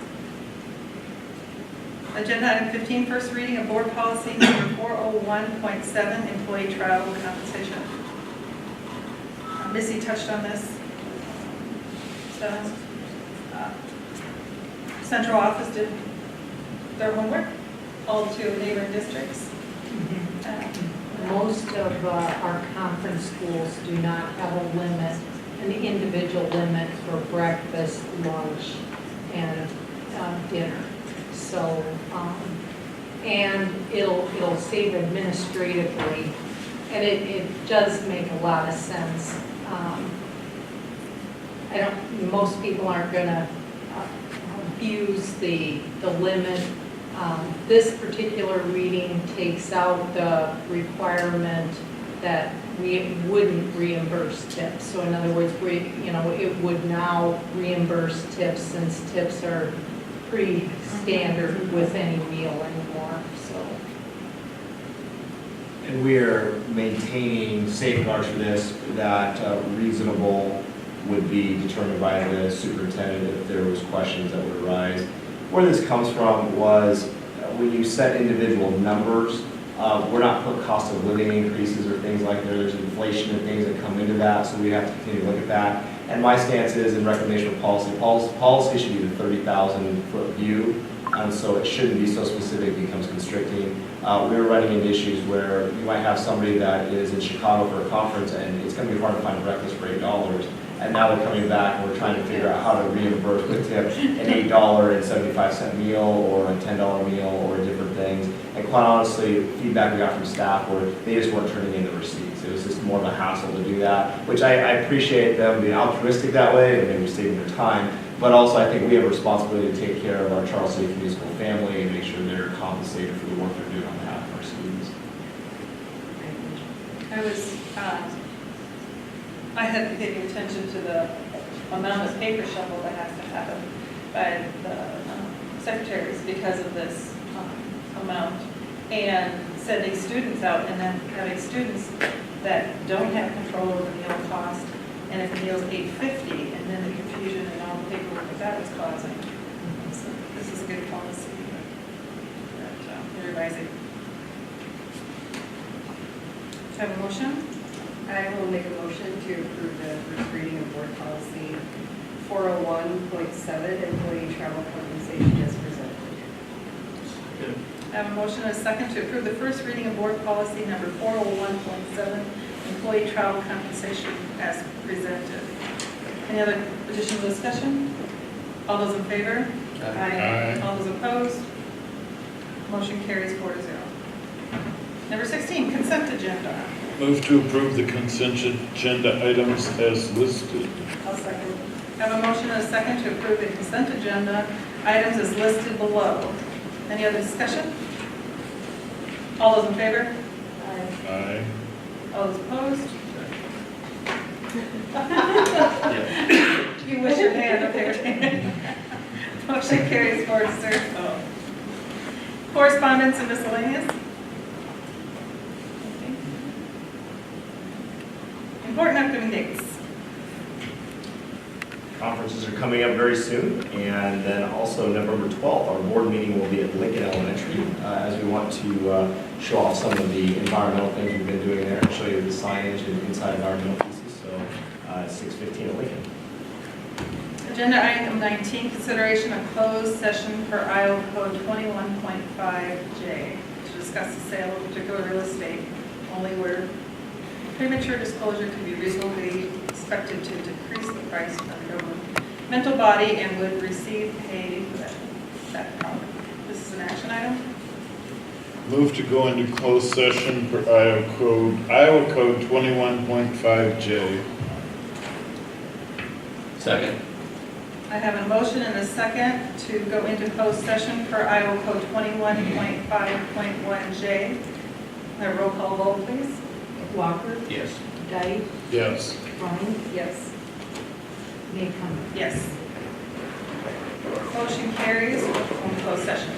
Agenda item 15, first reading of board policy number 401.7, employee travel compensation. Missy touched on this. Central office did their homework, all 2 neighboring districts. Most of our conference schools do not have a limit, an individual limit for breakfast, lunch, and dinner. So, and it'll save administratively, and it does make a lot of sense. Most people aren't gonna abuse the limit. This particular reading takes out the requirement that we wouldn't reimburse tips. So in other words, it would now reimburse tips since tips are pretty standard with any meal anymore, so. And we are maintaining safeguards for this that reasonable would be determined by the superintendent if there was questions that would arise. Where this comes from was when you set individual numbers, we're not putting cost of living increases or things like that. There's inflation and things that come into that, so we have to continue to look at that. And my stance is in recommendation of policy should be the 30,000-foot view, and so it shouldn't be so specific it becomes constricting. We were running into issues where you might have somebody that is in Chicago for a conference and it's going to be hard to find breakfast for $8. And now they're coming back and we're trying to figure out how to reimburse with tip an $8.75 meal or a $10 meal or different things. And quite honestly, feedback we got from staff were they just weren't turning in the receipts. It was just more of a hassle to do that, which I appreciate them being altruistic that way and maybe saving their time. But also I think we have a responsibility to take care of our Charles City Community School family and make sure they're compensated for the work they're doing on behalf of our students. I had been paying attention to the amount of paper shuffle that has to happen by the secretaries because of this amount, and sending students out and then having students that don't have control over the meal cost, and if the meal's $8.50, and then the confusion and all the paperwork that was causing. So this is a good policy that we're revising. Do I have a motion? I will make a motion to approve the first reading of board policy 401.7, employee travel compensation as presented. I have a motion and a second to approve the first reading of board policy number 401.7, employee travel compensation as presented. Any other additional discussion? All those in favor? Aye. All those opposed? Motion carries 4-0. Number 16, consent agenda. Move to approve the consent agenda items as listed. I'll second. I have a motion and a second to approve the consent agenda items as listed below. Any other discussion? All those in favor? Aye. All those opposed? You wish your hand up there. Motion carries 4-0. Correspondence and miscellaneous. Important upcoming dates. Conferences are coming up very soon, and then also November 12th, our board meeting will be at Lincoln Elementary, as we want to show off some of the environmental things we've been doing there and show you the signage and inside environmental pieces. So 6:15 at Lincoln. Agenda item 19, consideration of closed session per Iowa Code 21.5J to discuss the sale of particular real estate, only where premature disclosure can be reasonably expected to decrease the price of the governmental body and would receive pay for that property. This is an action item. Move to go into closed session per Iowa Code 21.5J. Second. I have a motion and a second to go into closed session per Iowa Code 21.5.1J. A roll call vote, please. Walker, Yes. Dyke, Yes. Klein, Yes. Maycomber. Yes. Motion carries from closed session.